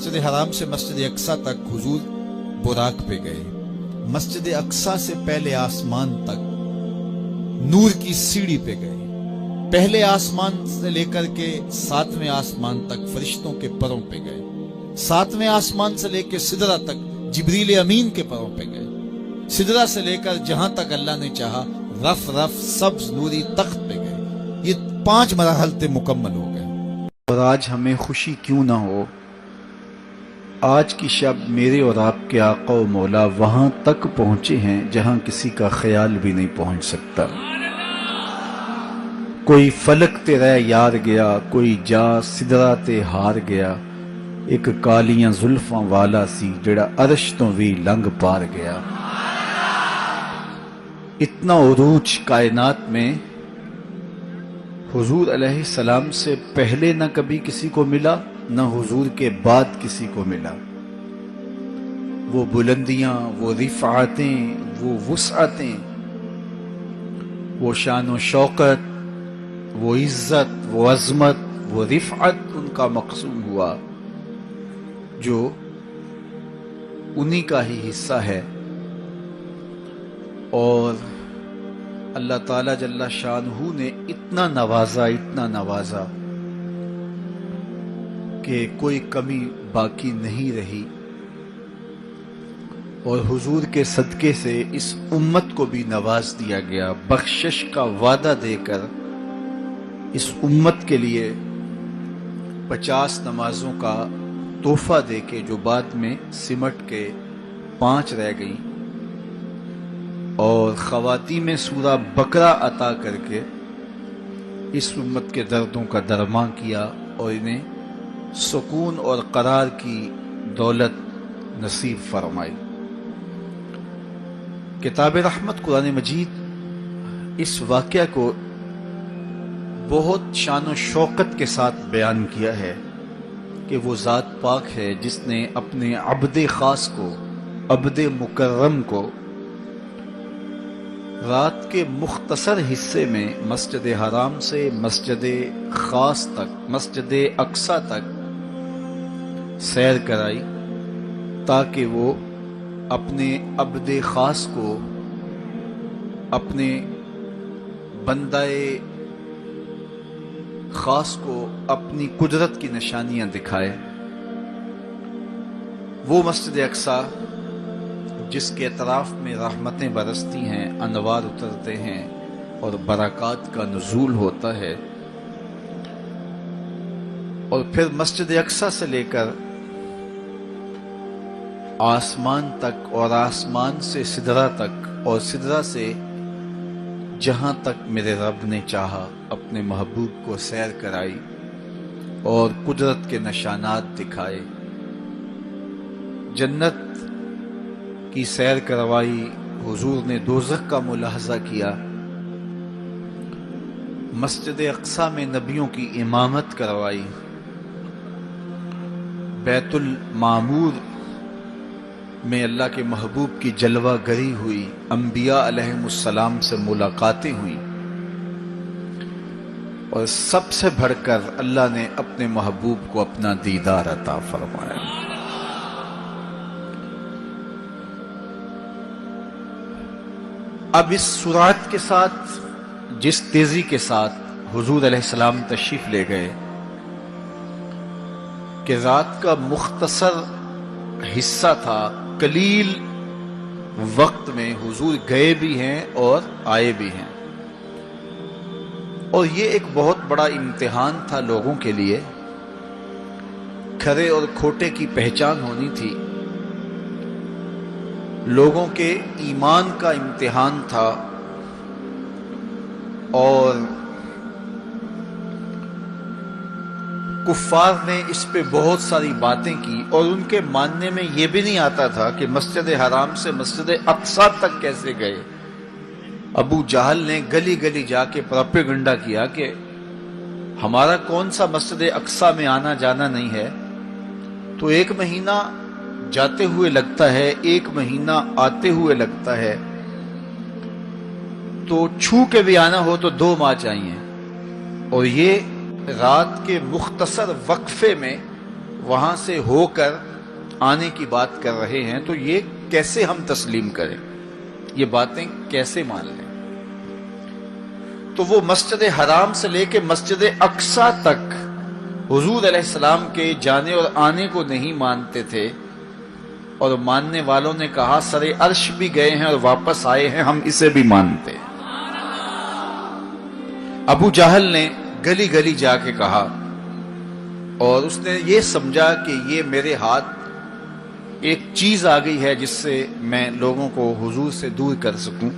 مسجد حرام سے مسجد اقصی تک حضور براق پہ گئے. مسجد اقصی سے پہلے آسمان تک نور کی سیڑھی پہ گئے. پہلے آسمان سے لے کر کے 7ویں آسمان تک فرشتوں کے پروں پہ گئے. 7ویں آسمان سے لے کے سدرہ تک جبریل امین کے پروں پہ گئے. سدرہ سے لے کر جہاں تک اللہ نے چاہا رف رف سبز نوری تخت پہ گئے. یہ 5 مراحل تے مکمل ہو گئے. اور آج ہمیں خوشی کیوں نہ ہو، آج کی شب میرے اور آپ کے آقا و مولا وہاں تک پہنچے ہیں جہاں کسی کا خیال بھی نہیں پہنچ سکتا. کوئی فلک تے رہ یار گیا، کوئی جا سدرہ تے ہار گیا، ایک کالیاں زلفاں والا سی جڑا عرش تو بھی لنگ پار گیا. اتنا عروج کائنات میں حضور علیہ السلام سے پہلے نہ کبھی کسی کو ملا، نہ حضور کے بعد کسی کو ملا. وہ بلندیاں، وہ رفعتیں، وہ وسعتیں، وہ شان و شوکت، وہ عزت، وہ عظمت، وہ رفعت ان کا مقسوم ہوا جو انہی کا ہی حصہ ہے. اور اللہ تعالیٰ جل شانہ نے اتنا نوازا کہ کوئی کمی باقی نہیں رہی. اور حضور کے صدقے سے اس امت کو بھی نواز دیا گیا، بخشش کا وعدہ دے کر اس امت کے لیے 50 نمازوں کا تحفہ دے کے جو بعد میں سمٹ کے 5 رہ گئیں، اور خواتین میں سورہ بقرہ عطا کر کے اس امت کے دردوں کا درماں کیا اور انہیں سکون اور قرار کی دولت نصیب فرمائی. کتاب رحمت قرآن مجید اس واقعہ کو بہت شان و شوکت کے ساتھ بیان کیا ہے کہ وہ ذات پاک ہے جس نے اپنے عبد خاص کو، عبد مکرم کو رات کے مختصر حصے میں مسجد حرام سے مسجد خاص تک، مسجد اقصی تک سیر کرائی، تاکہ وہ اپنے عبد خاص کو، اپنے بندہ خاص کو اپنی قدرت کی نشانیاں دکھائے. وہ مسجد اقصی جس کے اطراف میں رحمتیں برستی ہیں، انوار اترتے ہیں اور برکات کا نزول ہوتا ہے. اور پھر مسجد اقصی سے لے کر آسمان تک، اور آسمان سے سدرہ تک، اور سدرہ سے جہاں تک میرے رب نے چاہا اپنے محبوب کو سیر کرائی اور قدرت کے نشانات دکھائے. جنت کی سیر کروائی، حضور نے دوزخ کا ملاحظہ کیا، مسجد اقصی میں نبیوں کی امامت کروائی، بیت المعمور میں اللہ کے محبوب کی جلوہ گری ہوئی، انبیاء علیہم السلام سے ملاقاتیں ہوئیں، اور سب سے بڑھ کر اللہ نے اپنے محبوب کو اپنا دیدار عطا فرمایا. اب اس سرعت کے ساتھ، جس تیزی کے ساتھ حضور علیہ السلام تشریف لے گئے کہ رات کا مختصر حصہ تھا، قلیل وقت میں حضور گئے بھی ہیں اور آئے بھی ہیں. اور یہ ایک بہت بڑا امتحان تھا لوگوں کے لیے. کھرے اور کھوٹے کی پہچان ہونی تھی، لوگوں کے ایمان کا امتحان تھا، اور کفار نے اس پہ بہت ساری باتیں کی، اور ان کے ماننے میں یہ بھی نہیں آتا تھا کہ مسجد حرام سے مسجد اقصی تک کیسے گئے. ابو جہل نے گلی گلی جا کے پروپیگنڈا کیا کہ ہمارا کون سا مسجد اقصی میں آنا جانا نہیں ہے، تو 1 مہینہ جاتے ہوئے لگتا ہے، 1 مہینہ آتے ہوئے لگتا ہے، تو چھو کے بھی آنا ہو تو 2 ماہ چاہیے. اور یہ رات کے مختصر وقفے میں وہاں سے ہو کر آنے کی بات کر رہے ہیں، تو یہ کیسے ہم تسلیم کریں، یہ باتیں کیسے مان لیں؟ تو وہ مسجد حرام سے لے کے مسجد اقصی تک حضور علیہ السلام کے جانے اور آنے کو نہیں مانتے تھے، اور ماننے والوں نے کہا سر عرش بھی گئے ہیں اور واپس آئے ہیں، ہم اسے بھی مانتے ہیں۔ ابو جہل نے گلی گلی جا کے کہا، اور اس نے یہ سمجھا کہ یہ میرے ہاتھ ایک چیز آ گئی ہے جس سے میں لوگوں کو حضور سے دور کر سکوں،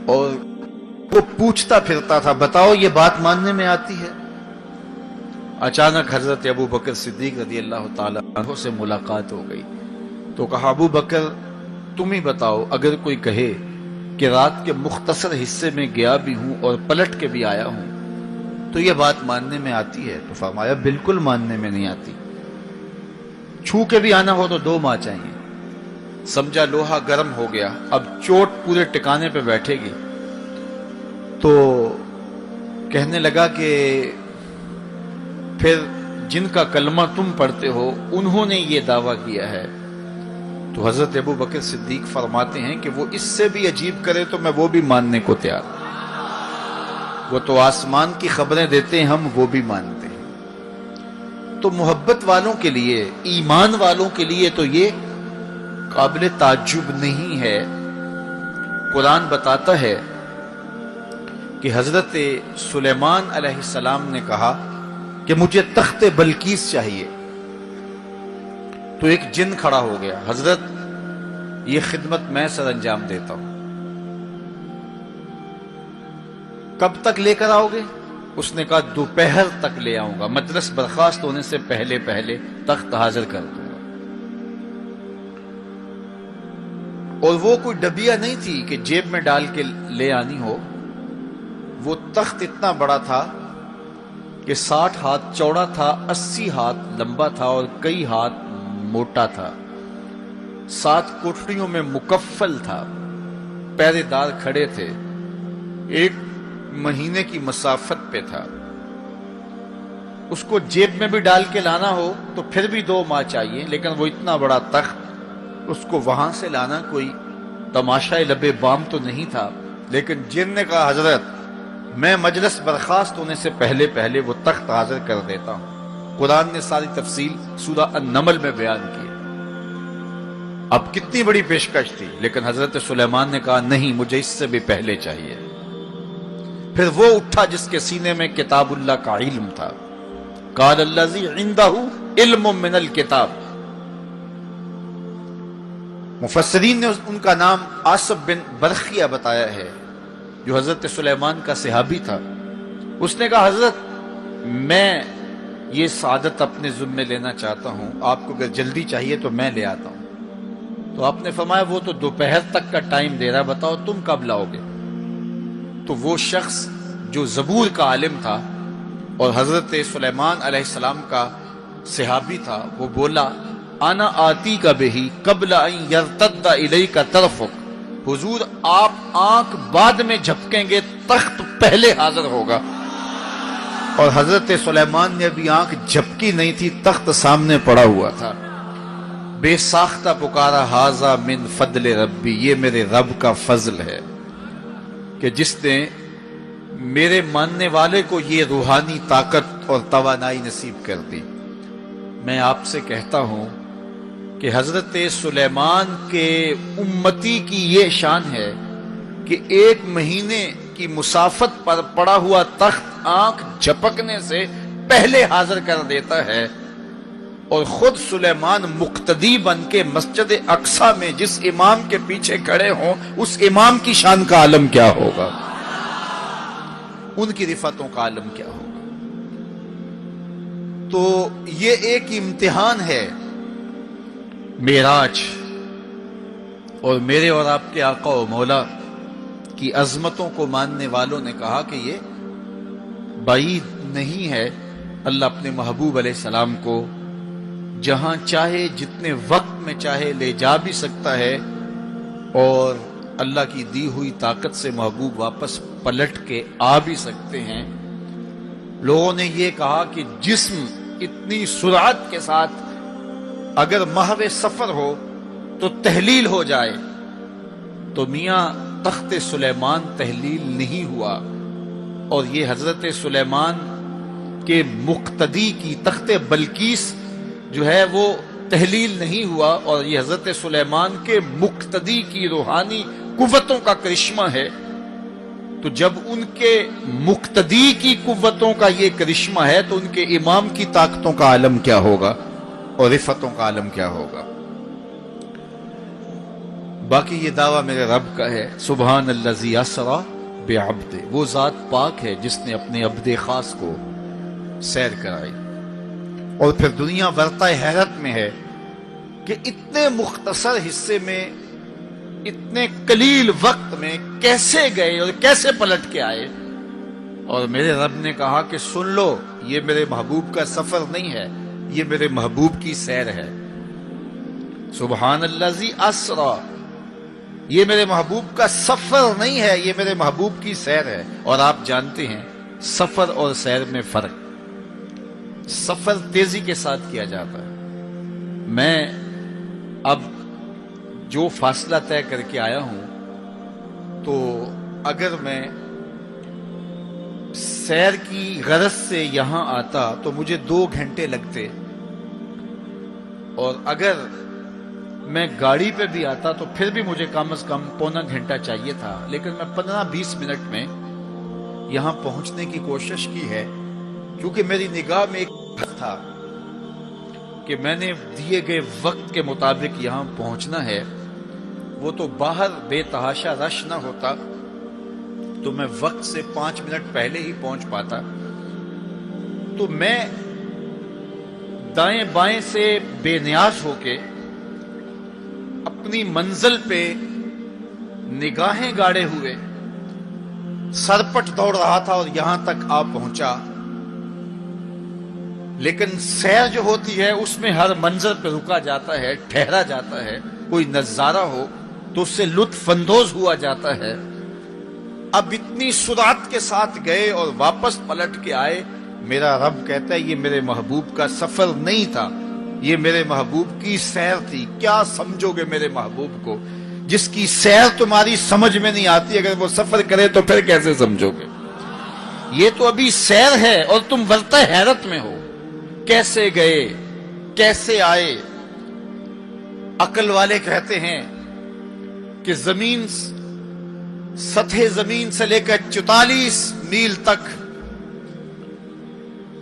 اور وہ پوچھتا پھرتا تھا بتاؤ یہ بات ماننے میں آتی ہے؟ اچانک حضرت ابو بکر صدیق رضی اللہ تعالیٰ عنہ سے ملاقات ہو گئی، تو کہا ابو بکر تم ہی بتاؤ، اگر کوئی کہے کہ رات کے مختصر حصے میں گیا بھی ہوں اور پلٹ کے بھی آیا ہوں تو یہ بات ماننے میں آتی ہے؟ تو فرمایا بالکل ماننے میں نہیں آتی، چھو کے بھی آنا ہو تو 2 ماہ چاہیے۔ سمجھا لوہا گرم ہو گیا، اب چوٹ پورے ٹکانے پہ بیٹھے گی، تو کہنے لگا کہ پھر جن کا کلمہ تم پڑھتے ہو انہوں نے یہ دعویٰ کیا ہے۔ تو حضرت ابو بکر صدیق فرماتے ہیں کہ وہ اس سے بھی عجیب کرے تو میں وہ بھی ماننے کو تیار ہوں، وہ تو آسمان کی خبریں دیتے ہیں، ہم وہ بھی مانتے ہیں۔ تو محبت والوں کے لیے، ایمان والوں کے لیے تو یہ قابل تعجب نہیں ہے۔ قرآن بتاتا ہے کہ حضرت سلیمان علیہ السلام نے کہا کہ مجھے تخت بلقیس چاہیے، تو ایک جن کھڑا ہو گیا، حضرت یہ خدمت میں سر انجام دیتا ہوں، کب تک لے کر آؤ گے؟ اس نے کہا دوپہر تک لے آؤں گا، مجلس برخاست ہونے سے پہلے پہلے تخت حاضر کر دوں گا۔ اور وہ کوئی ڈبیا نہیں تھی کہ جیب میں ڈال کے لے آنی ہو، وہ تخت اتنا بڑا تھا کہ 60 ہاتھ چوڑا تھا، 80 ہاتھ لمبا تھا اور کئی ہاتھ موٹا تھا، 7 کوٹڑیوں میں مکفل تھا، پہرے دار کھڑے تھے، 1 مہینے کی مسافت پہ تھا۔ اس کو جیب میں بھی ڈال کے لانا ہو تو پھر بھی 2 ماہ چاہیے، لیکن وہ اتنا بڑا تخت، اس کو وہاں سے لانا کوئی تماشا لبے بام تو نہیں تھا۔ لیکن جن نے کہا حضرت میں مجلس برخاست ہونے سے پہلے پہلے وہ تخت حاضر کر دیتا ہوں۔ قرآن نے ساری تفصیل سورہ النمل میں بیان کی۔ اب کتنی بڑی پیشکش تھی، لیکن حضرت سلیمان نے کہا نہیں، مجھے اس سے بھی پہلے چاہیے۔ پھر وہ اٹھا جس کے سینے میں کتاب اللہ کا علم تھا، قال الذی عندہ علم من الکتاب۔ مفسرین نے ان کا نام آصف بن برخیہ بتایا ہے، جو حضرت سلیمان کا صحابی تھا۔ اس نے کہا حضرت میں یہ سعادت اپنے ذمے لینا چاہتا ہوں، آپ کو اگر جلدی چاہیے تو میں لے آتا ہوں۔ تو آپ نے فرمایا وہ تو دوپہر تک کا ٹائم دے رہا، بتاؤ تم کب لاؤ گے؟ تو وہ شخص جو زبور کا عالم تھا اور حضرت سلیمان علیہ السلام کا صحابی تھا، وہ بولا انا آتی کا بہی قبل ان یرتد الیک طرفک، حضور آپ آنکھ بعد میں جھپکیں گے، تخت پہلے حاضر ہوگا۔ اور حضرت سلیمان نے ابھی آنکھ جھپکی نہیں تھی، تخت سامنے پڑا ہوا تھا۔ بے ساختہ پکارا ھذا من فضل ربی، یہ میرے رب کا فضل ہے کہ جس نے میرے ماننے والے کو یہ روحانی طاقت اور توانائی نصیب کر دی۔ میں آپ سے کہتا ہوں کہ حضرت سلیمان کے امتی کی یہ شان ہے کہ 1 مہینے کی مسافت پر پڑا ہوا تخت آنکھ جھپکنے سے پہلے حاضر کر دیتا ہے، اور خود سلیمان مقتدی بن کے مسجد اقصی میں جس امام کے پیچھے کھڑے ہوں، اس امام کی شان کا عالم کیا ہوگا، ان کی رفعتوں کا عالم کیا ہوگا۔ تو یہ ایک امتحان ہے معراج، اور میرے اور آپ کے آقا و مولا کی عظمتوں کو ماننے والوں نے کہا کہ یہ بعید نہیں ہے، اللہ اپنے محبوب علیہ السلام کو جہاں چاہے جتنے وقت میں چاہے لے جا بھی سکتا ہے، اور اللہ کی دی ہوئی طاقت سے محبوب واپس پلٹ کے آ بھی سکتے ہیں۔ لوگوں نے یہ کہا کہ جسم اتنی سرعت کے ساتھ اگر محو سفر ہو تو تحلیل ہو جائے، تو میاں تخت سلیمان تحلیل نہیں ہوا، اور یہ حضرت سلیمان کے مقتدی کی تخت بلقیس جو ہے وہ تحلیل نہیں ہوا، اور یہ حضرت سلیمان کے مقتدی کی روحانی قوتوں کا کرشمہ ہے۔ تو جب ان کے مقتدی کی قوتوں کا یہ کرشمہ ہے تو ان کے امام کی طاقتوں کا عالم کیا ہوگا اور رفتوں کا عالم کیا ہوگا۔ باقی یہ دعویٰ میرے رب کا ہے، سبحان الذی اسری بعبد، وہ ذات پاک ہے جس نے اپنے عبد خاص کو سیر کرائی۔ اور پھر دنیا ورطہ حیرت میں ہے کہ اتنے مختصر حصے میں، اتنے قلیل وقت میں کیسے گئے اور کیسے پلٹ کے آئے۔ اور میرے رب نے کہا کہ سن لو، یہ میرے محبوب کا سفر نہیں ہے، یہ میرے محبوب کی سیر ہے۔ سبحان الذی اسری، یہ میرے محبوب کا سفر نہیں ہے، یہ میرے محبوب کی سیر ہے۔ اور آپ جانتے ہیں سفر اور سیر میں فرق، سفر تیزی کے ساتھ کیا جاتا ہے۔ میں اب جو فاصلہ طے کر کے آیا ہوں، تو اگر میں سیر کی غرض سے یہاں آتا تو مجھے 2 گھنٹے لگتے، اور اگر میں گاڑی پہ بھی آتا تو پھر بھی مجھے کم از کم پونا گھنٹہ چاہیے تھا، لیکن میں 15-20 منٹ میں یہاں پہنچنے کی کوشش کی ہے، کیونکہ میری نگاہ میں ایک تھا کہ میں نے دیے گئے وقت کے مطابق یہاں پہنچنا ہے۔ وہ تو باہر بے تحاشا رش نہ ہوتا تو میں وقت سے 5 منٹ پہلے ہی پہنچ پاتا۔ تو میں دائیں بائیں سے بے نیاز ہو کے اپنی منزل پہ نگاہیں گاڑے ہوئے سرپٹ دوڑ رہا تھا اور یہاں تک آ پہنچا۔ لیکن سیر جو ہوتی ہے اس میں ہر منظر پہ رکا جاتا ہے، ٹھہرا جاتا ہے، کوئی نظارہ ہو تو اس سے لطف اندوز ہوا جاتا ہے۔ اب اتنی سرعت کے ساتھ گئے اور واپس پلٹ کے آئے، میرا رب کہتا ہے یہ میرے محبوب کا سفر نہیں تھا، یہ میرے محبوب کی سیر تھی۔ کیا سمجھو گے میرے محبوب کو جس کی سیر تمہاری سمجھ میں نہیں آتی؟ اگر وہ سفر کرے تو پھر کیسے سمجھو گے؟ یہ تو ابھی سیر ہے اور تم ورطہ حیرت میں ہو، کیسے گئے کیسے آئے۔ عقل والے کہتے ہیں کہ زمین، سطح زمین سے لے کر 44 میل تک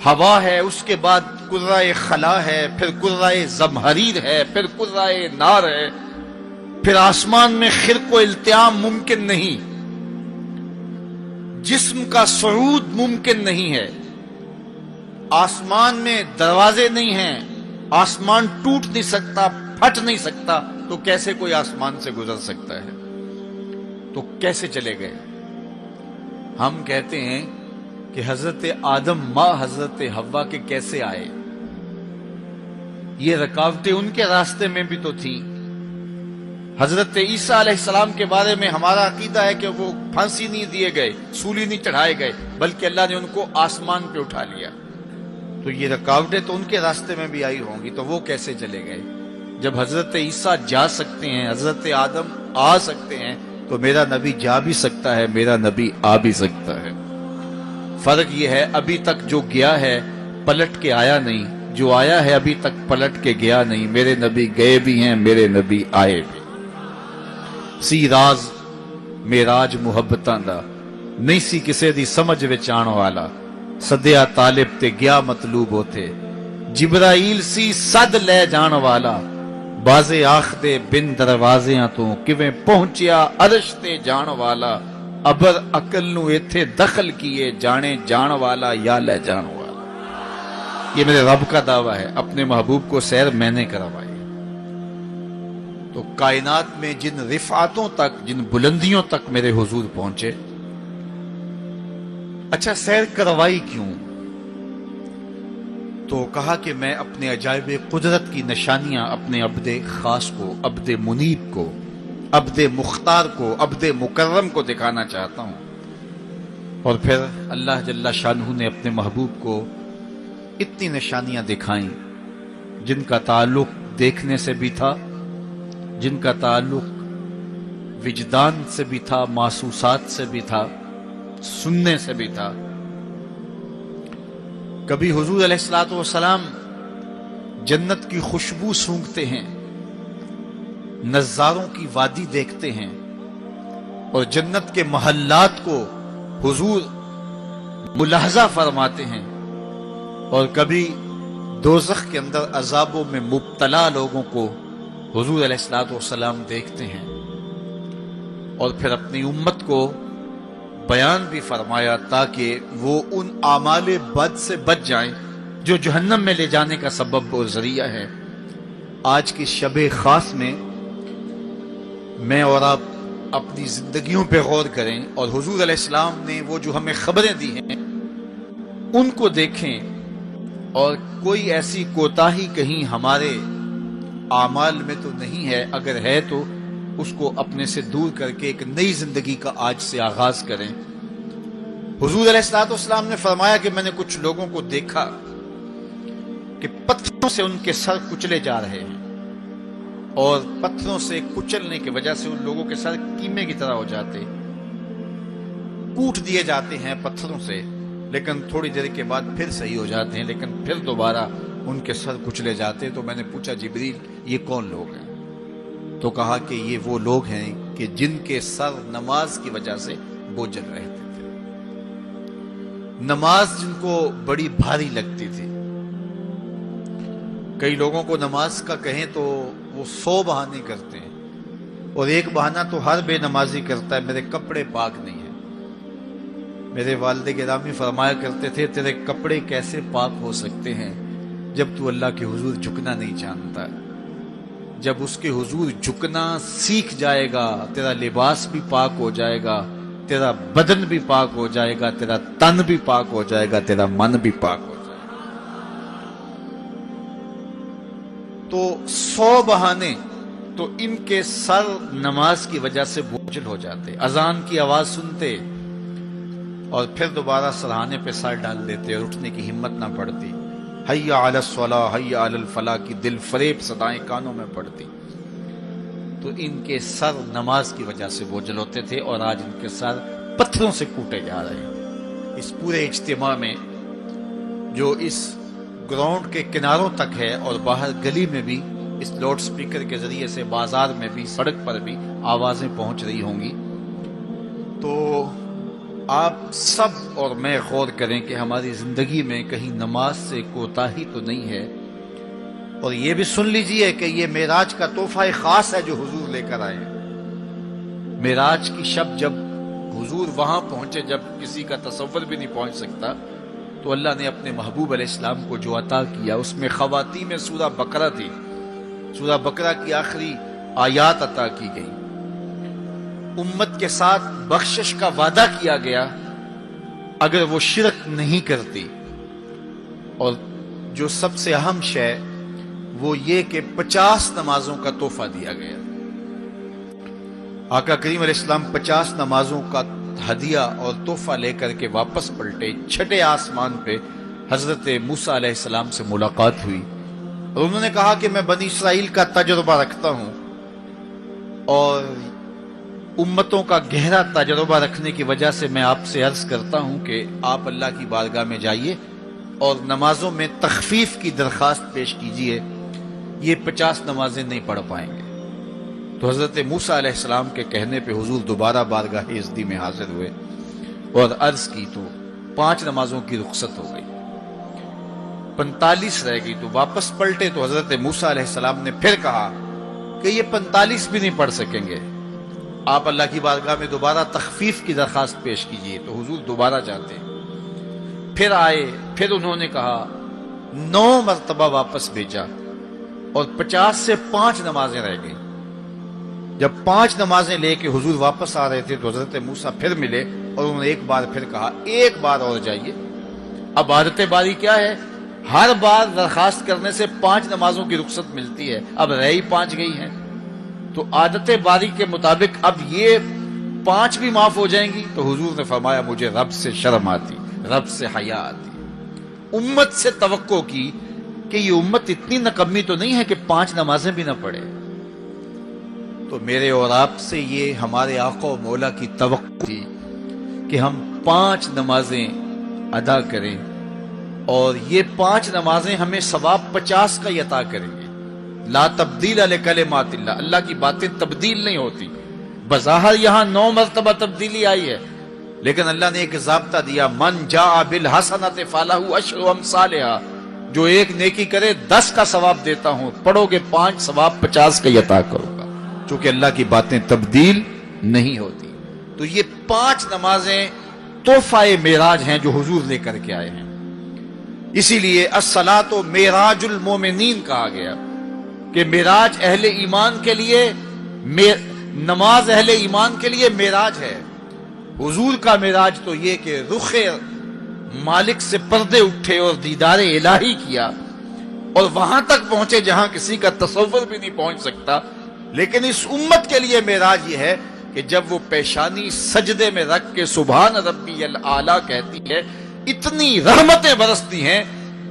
ہوا ہے، اس کے بعد کرۂ خلا ہے، پھر کرۂ زمہریر ہے، پھر کرۂ نار ہے، پھر آسمان میں خرق و التیام ممکن نہیں، جسم کا صعود ممکن نہیں ہے، آسمان میں دروازے نہیں ہیں، آسمان ٹوٹ نہیں سکتا، پھٹ نہیں سکتا، تو کیسے کوئی آسمان سے گزر سکتا ہے؟ تو کیسے چلے گئے؟ ہم کہتے ہیں کہ حضرت آدم ماں حضرت حوا کے کیسے آئے؟ یہ رکاوٹیں ان کے راستے میں بھی تو تھیں۔ حضرت عیسیٰ علیہ السلام کے بارے میں ہمارا عقیدہ ہے کہ وہ پھانسی نہیں دیے گئے، سولی نہیں چڑھائے گئے، بلکہ اللہ نے ان کو آسمان پہ اٹھا لیا۔ تو یہ رکاوٹیں تو ان کے راستے میں بھی آئی ہوں گی، تو وہ کیسے چلے گئے؟ جب حضرت عیسیٰ جا سکتے ہیں، حضرت آدم آ سکتے ہیں، تو میرا نبی جا بھی سکتا ہے، میرا نبی آ بھی سکتا ہے۔ فرق یہ ہے ابھی تک جو گیا ہے پلٹ کے آیا نہیں، جو آیا ہے ابھی تک پلٹ کے گیا نہیں۔ میرے نبی گئے بھی ہیں، میرے نبی آئے بھی۔ سی راز میراج محبتاں دا نہیں سی کسے دی سمجھ وچ آن والا، سدیا طالب تے گیا مطلوب ہوتے، جبرائیل سی صد لے جان والا، بازے آخ دے بن دروازیاں تو کیویں پہنچیا عرش تے جان والا، ابر عقل نو ایتھے دخل کیے، جانے جان والا یا لے جان والا۔ یہ میرے رب کا دعویٰ ہے، اپنے محبوب کو سیر میں نے کروائی۔ تو کائنات میں جن رفعتوں تک، جن بلندیوں تک میرے حضور پہنچے، اچھا سیر کروائی کیوں؟ تو کہا کہ میں اپنے عجائب قدرت کی نشانیاں اپنے عبد خاص کو، عبد منیب کو، عبد مختار کو، عبد مکرم کو دکھانا چاہتا ہوں۔ اور پھر اللہ جل شانہ نے اپنے محبوب کو اتنی نشانیاں دکھائیں جن کا تعلق دیکھنے سے بھی تھا، جن کا تعلق وجدان سے بھی تھا، محسوسات سے بھی تھا، سننے سے بھی تھا۔ کبھی حضور علیہ الصلوۃ والسلام جنت کی خوشبو سونگھتے ہیں، نظاروں کی وادی دیکھتے ہیں، اور جنت کے محلات کو حضور ملاحظہ فرماتے ہیں، اور کبھی دوزخ کے اندر عذابوں میں مبتلا لوگوں کو حضور علیہ الصلوۃ والسلام دیکھتے ہیں، اور پھر اپنی امت کو بیان بھی فرمایا تاکہ وہ ان اعمال بد سے بچ جائیں جو جہنم میں لے جانے کا سبب اور ذریعہ ہے۔ آج کی شب خاص میں میں اور آپ اپنی زندگیوں پہ غور کریں اور حضور علیہ السلام نے وہ جو ہمیں خبریں دی ہیں ان کو دیکھیں، اور کوئی ایسی کوتاہی کہیں ہمارے اعمال میں تو نہیں ہے، اگر ہے تو اس کو اپنے سے دور کر کے ایک نئی زندگی کا آج سے آغاز کریں۔ حضور علیہ الصلوۃ والسلام نے فرمایا کہ میں نے کچھ لوگوں کو دیکھا کہ پتھروں سے ان کے سر کچلے جا رہے ہیں، اور پتھروں سے کچلنے کی وجہ سے ان لوگوں کے سر کیمے کی طرح ہو جاتے، کوٹ دیے جاتے ہیں پتھروں سے، لیکن تھوڑی دیر کے بعد پھر صحیح ہو جاتے ہیں، لیکن پھر دوبارہ ان کے سر کچلے جاتے۔ تو میں نے پوچھا جبریل یہ کون لوگ ہیں؟ تو کہا کہ یہ وہ لوگ ہیں کہ جن کے سر نماز کی وجہ سے بوجھل رہتے تھے، نماز جن کو بڑی بھاری لگتی تھی۔ کئی لوگوں کو نماز کا کہیں تو وہ 100 بہانے کرتے ہیں، اور ایک بہانہ تو ہر بے نمازی کرتا ہے، میرے کپڑے پاک نہیں ہیں۔ میرے والد گرامی فرمایا کرتے تھے تیرے کپڑے کیسے پاک ہو سکتے ہیں جب تو اللہ کے حضور جھکنا نہیں جانتا؟ جب اس کے حضور جھکنا سیکھ جائے گا تیرا لباس بھی پاک ہو جائے گا، تیرا بدن بھی پاک ہو جائے گا، تیرا تن بھی پاک ہو جائے گا، تیرا من بھی پاک ہو جائے گا۔ تو 100 بہانے تو ان کے سر نماز کی وجہ سے بوجھل ہو جاتے، اذان کی آواز سنتے اور پھر دوبارہ سرہانے پہ سر ڈال دیتے اور اٹھنے کی ہمت نہ پڑتی۔ حیا علی الصلاۃ حیا علی الفلاح کی دل فریب صدائیں کانوں میں پڑتی۔ تو ان کے سر نماز کی وجہ سے بوجھل ہوتے تھے، اور آج ان کے سر پتھروں سے کوٹے جا رہے ہیں۔ اس پورے اجتماع میں جو اس گراؤنڈ کے کناروں تک ہے اور باہر گلی میں بھی اس لاؤڈ سپیکر کے ذریعے سے، بازار میں بھی، سڑک پر بھی آوازیں پہنچ رہی ہوں گی، تو آپ سب اور میں غور کریں کہ ہماری زندگی میں کہیں نماز سے کوتاہی تو نہیں ہے۔ اور یہ بھی سن لیجئے کہ یہ معراج کا تحفہ خاص ہے جو حضور لے کر آئے ہیں۔ معراج کی شب جب حضور وہاں پہنچے، جب کسی کا تصور بھی نہیں پہنچ سکتا، تو اللہ نے اپنے محبوب علیہ السلام کو جو عطا کیا اس میں خواتین میں سورہ بقرہ تھی، سورہ بقرہ کی آخری آیات عطا کی گئی، امت کے ساتھ بخشش کا وعدہ کیا گیا اگر وہ شرک نہیں کرتی، اور جو سب سے اہم شے وہ یہ کہ 50 نمازوں کا تحفہ دیا گیا۔ آقا کریم علیہ السلام 50 نمازوں کا ہدیہ اور تحفہ لے کر کے واپس پلٹے۔ چھٹے آسمان پہ حضرت موسیٰ علیہ السلام سے ملاقات ہوئی، اور انہوں نے کہا کہ میں بنی اسرائیل کا تجربہ رکھتا ہوں، اور امتوں کا گہرا تجربہ رکھنے کی وجہ سے میں آپ سے عرض کرتا ہوں کہ آپ اللہ کی بارگاہ میں جائیے اور نمازوں میں تخفیف کی درخواست پیش کیجیے، یہ 50 نمازیں نہیں پڑھ پائیں گے۔ تو حضرت موسیٰ علیہ السلام کے کہنے پہ حضور دوبارہ بارگاہ عزدی میں حاضر ہوئے اور عرض کی، تو 5 نمازوں کی رخصت ہو گئی، 45 رہ گئی، تو واپس پلٹے تو حضرت موسیٰ علیہ السلام نے پھر کہا کہ یہ 45 بھی نہیں پڑھ سکیں گے، آپ اللہ کی بارگاہ میں دوبارہ تخفیف کی درخواست پیش کیجیے۔ تو حضور دوبارہ جاتے، پھر آئے، پھر انہوں نے کہا، 9 مرتبہ واپس بھیجا، اور 50 سے 5 نمازیں رہ گئیں۔ جب 5 نمازیں لے کے حضور واپس آ رہے تھے تو حضرت موسیٰ پھر ملے، اور انہوں نے ایک بار پھر کہا، ایک بار اور جائیے۔ اب عادت باری کیا ہے، ہر بار درخواست کرنے سے 5 نمازوں کی رخصت ملتی ہے، اب رہ ہی 5 گئی ہیں، تو عادت باری کے مطابق اب یہ 5 بھی معاف ہو جائیں گی۔ تو حضور نے فرمایا، مجھے رب سے شرم آتی، رب سے حیا آتی، امت سے توقع کی کہ یہ امت اتنی نکمی تو نہیں ہے کہ 5 نمازیں بھی نہ پڑھے. تو میرے اور آپ سے یہ ہمارے آقا و مولا کی توقع تھی کہ ہم 5 نمازیں ادا کریں، اور یہ 5 نمازیں ہمیں ثواب 50 کا عطا کریں گے. لا تبدیل لکلمات اللہ، اللہ کی باتیں تبدیل نہیں ہوتی. بظاہر یہاں 9 مرتبہ تبدیلی آئی ہے، لیکن اللہ نے ایک ضابطہ دیا، من جاء بالحسنۃ فلہ عشر امثالھا، جو ایک نیکی کرے 10 کا ثواب دیتا ہوں، پڑھو گے 5 ثواب 50 کا عطا کروں گا، چونکہ اللہ کی باتیں تبدیل نہیں ہوتی. تو یہ 5 نمازیں تحفہ معراج ہیں جو حضور لے کر کے آئے ہیں. اسی لیے الصلاۃ معراج المومنین کہا گیا کہ معراج اہل ایمان کے لیے، نماز اہل ایمان کے لیے معراج ہے. حضور کا معراج تو یہ کہ رخ مالک سے پردے اٹھے اور دیدار الہی کیا، اور وہاں تک پہنچے جہاں کسی کا تصور بھی نہیں پہنچ سکتا. لیکن اس امت کے لیے معراج یہ ہے کہ جب وہ پیشانی سجدے میں رکھ کے سبحان ربی الاعلیٰ کہتی ہے، اتنی رحمتیں برستی ہیں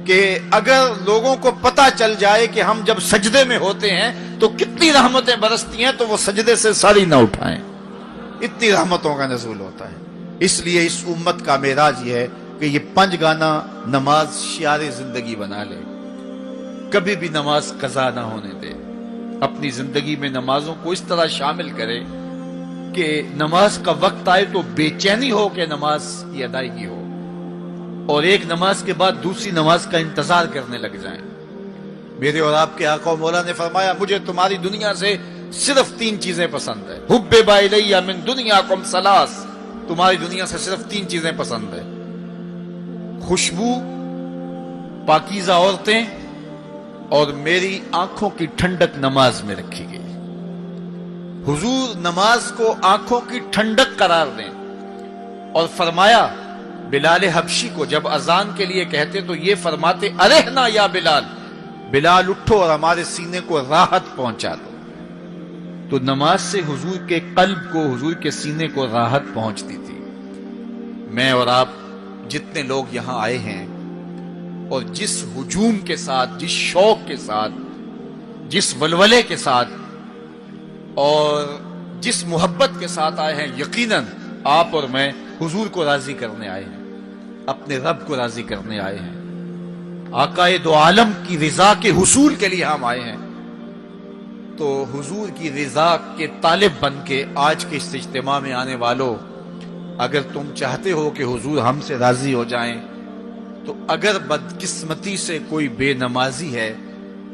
کہ اگر لوگوں کو پتہ چل جائے کہ ہم جب سجدے میں ہوتے ہیں تو کتنی رحمتیں برستی ہیں، تو وہ سجدے سے ساری نہ اٹھائیں. اتنی رحمتوں کا نزول ہوتا ہے. اس لیے اس امت کا معراج یہ ہے کہ یہ 5 گانا نماز شعار زندگی بنا لے، کبھی بھی نماز قضا نہ ہونے دے. اپنی زندگی میں نمازوں کو اس طرح شامل کرے کہ نماز کا وقت آئے تو بے چینی ہو کہ نماز کی ادائیگی ہو، اور ایک نماز کے بعد دوسری نماز کا انتظار کرنے لگ جائیں. میرے اور آپ کے آقا و مولا نے فرمایا، مجھے تمہاری دنیا سے صرف 3 چیزیں پسند ہے. حبب الی من دنیاکم ثلاث، تمہاری دنیا سے صرف 3 چیزیں پسند ہے: خوشبو، پاکیزہ عورتیں، اور میری آنکھوں کی ٹھنڈک نماز میں رکھی گئی. حضور نماز کو آنکھوں کی ٹھنڈک قرار دیں، اور فرمایا بلال حبشی کو جب اذان کے لیے کہتے تو یہ فرماتے، ارحنا یا بلال، بلال اٹھو اور ہمارے سینے کو راحت پہنچا دو. تو نماز سے حضور کے قلب کو، حضور کے سینے کو راحت پہنچتی تھی. میں اور آپ جتنے لوگ یہاں آئے ہیں، اور جس ہجوم کے ساتھ، جس شوق کے ساتھ، جس ولولے کے ساتھ اور جس محبت کے ساتھ آئے ہیں، یقیناً آپ اور میں حضور کو راضی کرنے آئے ہیں، اپنے رب کو راضی کرنے آئے ہیں، آقائے دو عالم کی رضا کے حصول کے لیے ہم آئے ہیں. تو حضور کی رضا کے طالب بن کے آج کے اس اجتماع میں آنے والوں، اگر تم چاہتے ہو کہ حضور ہم سے راضی ہو جائیں، تو اگر بدقسمتی سے کوئی بے نمازی ہے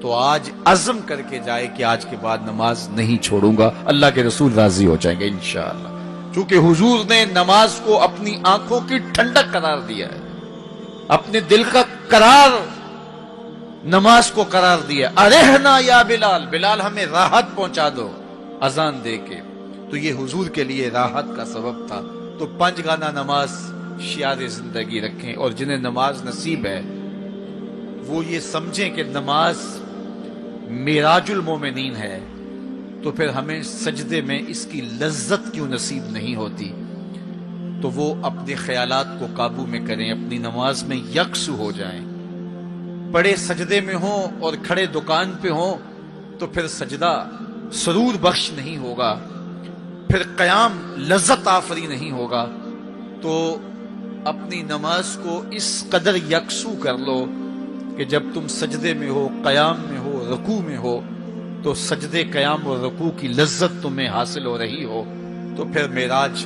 تو آج عزم کر کے جائے کہ آج کے بعد نماز نہیں چھوڑوں گا، اللہ کے رسول راضی ہو جائیں گے انشاءاللہ. چونکہ حضور نے نماز کو اپنی آنکھوں کی ٹھنڈک قرار دیا ہے، اپنے دل کا قرار نماز کو قرار دیا. ارحنا یا بلال، بلال ہمیں راحت پہنچا دو اذان دے کے. تو یہ حضور کے لیے راحت کا سبب تھا. تو 5 گانا نماز شعار زندگی رکھیں، اور جنہیں نماز نصیب ہے وہ یہ سمجھیں کہ نماز معراج المومنین ہے، تو پھر ہمیں سجدے میں اس کی لذت کیوں نصیب نہیں ہوتی. تو وہ اپنے خیالات کو قابو میں کریں، اپنی نماز میں یکسو ہو جائیں. پڑے سجدے میں ہوں اور کھڑے دکان پہ ہوں تو پھر سجدہ سرور بخش نہیں ہوگا، پھر قیام لذت آفری نہیں ہوگا. تو اپنی نماز کو اس قدر یکسو کر لو کہ جب تم سجدے میں ہو، قیام میں ہو، رکوع میں ہو، تو سجدے، قیام اور رکوع کی لذت تمہیں حاصل ہو رہی ہو، تو پھر معراج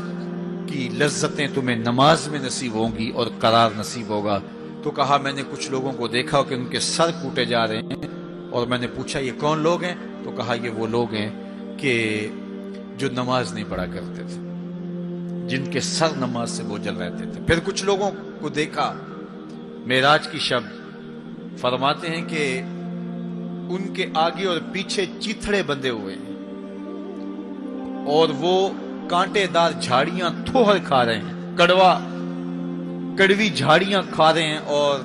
کی لذتیں تمہیں نماز میں نصیب ہوں گی اور قرار نصیب ہوگا. تو کہا میں نے کچھ لوگوں کو دیکھا کہ ان کے سر کوٹے جا رہے ہیں، اور میں نے پوچھا یہ کون لوگ ہیں؟ تو کہا یہ وہ لوگ ہیں کہ جو نماز نہیں پڑھا کرتے تھے، جن کے سر نماز سے بوجھل رہتے تھے. پھر کچھ لوگوں کو دیکھا معراج کی شب، فرماتے ہیں کہ ان کے آگے اور پیچھے چیتھڑے بندھے ہوئے ہیں، اور وہ کانٹے دار جھاڑیاں تھوہر کھا رہے ہیں، کڑوی جھاڑیاں کھا رہے ہیں، اور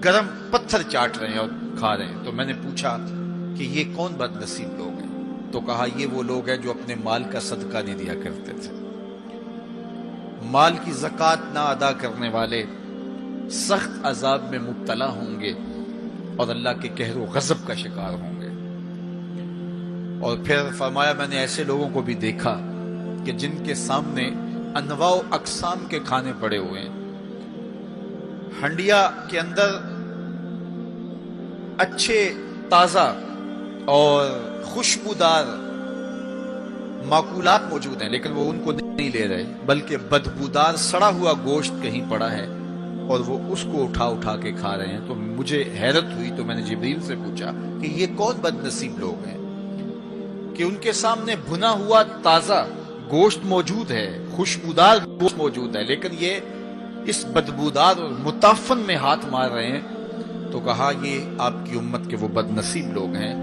گرم پتھر چاٹ رہے ہیں اور کھا رہے ہیں. تو میں نے پوچھا کہ یہ کون بد نصیب لوگ ہیں؟ تو کہا یہ وہ لوگ ہیں جو اپنے مال کا صدقہ نہیں دیا کرتے تھے، مال کی زکوٰۃ نہ ادا کرنے والے، سخت عذاب میں مبتلا ہوں گے اور اللہ کے قہر و غضب کا شکار ہوں گے۔ اور پھر فرمایا میں نے ایسے لوگوں کو بھی دیکھا کہ جن کے سامنے انواع و اقسام کے کھانے پڑے ہوئے ہیں، ہنڈیا کے اندر اچھے تازہ اور خوشبودار ماکولات موجود ہیں، لیکن وہ ان کو نہیں لے رہے، بلکہ بدبودار سڑا ہوا گوشت کہیں پڑا ہے اور وہ اس کو اٹھا اٹھا کے کھا رہے ہیں۔ تو مجھے حیرت ہوئی، تو میں نے جبریل سے پوچھا کہ یہ کون بد نصیب لوگ ہیں کہ ان کے سامنے بھنا ہوا تازہ گوشت موجود ہے، خوشبودار گوشت موجود ہے، لیکن یہ اس بدبودار اور متعفن میں ہاتھ مار رہے ہیں۔ تو کہا یہ آپ کی امت کے وہ بد نصیب لوگ ہیں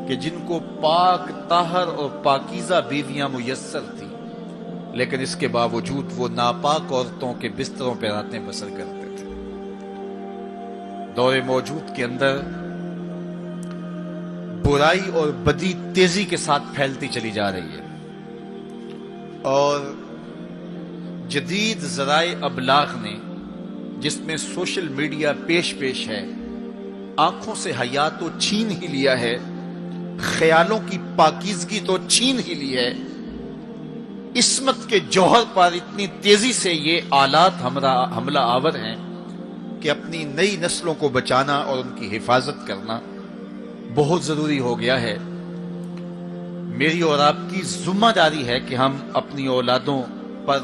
کہ جن کو پاک طاہر اور پاکیزہ بیویاں میسر تھی، لیکن اس کے باوجود وہ ناپاک عورتوں کے بستروں پہ راتیں بسر کرتے تھے۔ دور موجود کے اندر برائی اور بدی تیزی کے ساتھ پھیلتی چلی جا رہی ہے، اور جدید ذرائع ابلاغ نے، جس میں سوشل میڈیا پیش ہے، آنکھوں سے حیا تو چھین ہی لیا ہے، خیالوں کی پاکیزگی تو چھین ہی لی ہے، عصمت کے جوہر پر اتنی تیزی سے یہ آلات حملہ آور ہیں کہ اپنی نئی نسلوں کو بچانا اور ان کی حفاظت کرنا بہت ضروری ہو گیا ہے۔ میری اور آپ کی ذمہ داری ہے کہ ہم اپنی اولادوں پر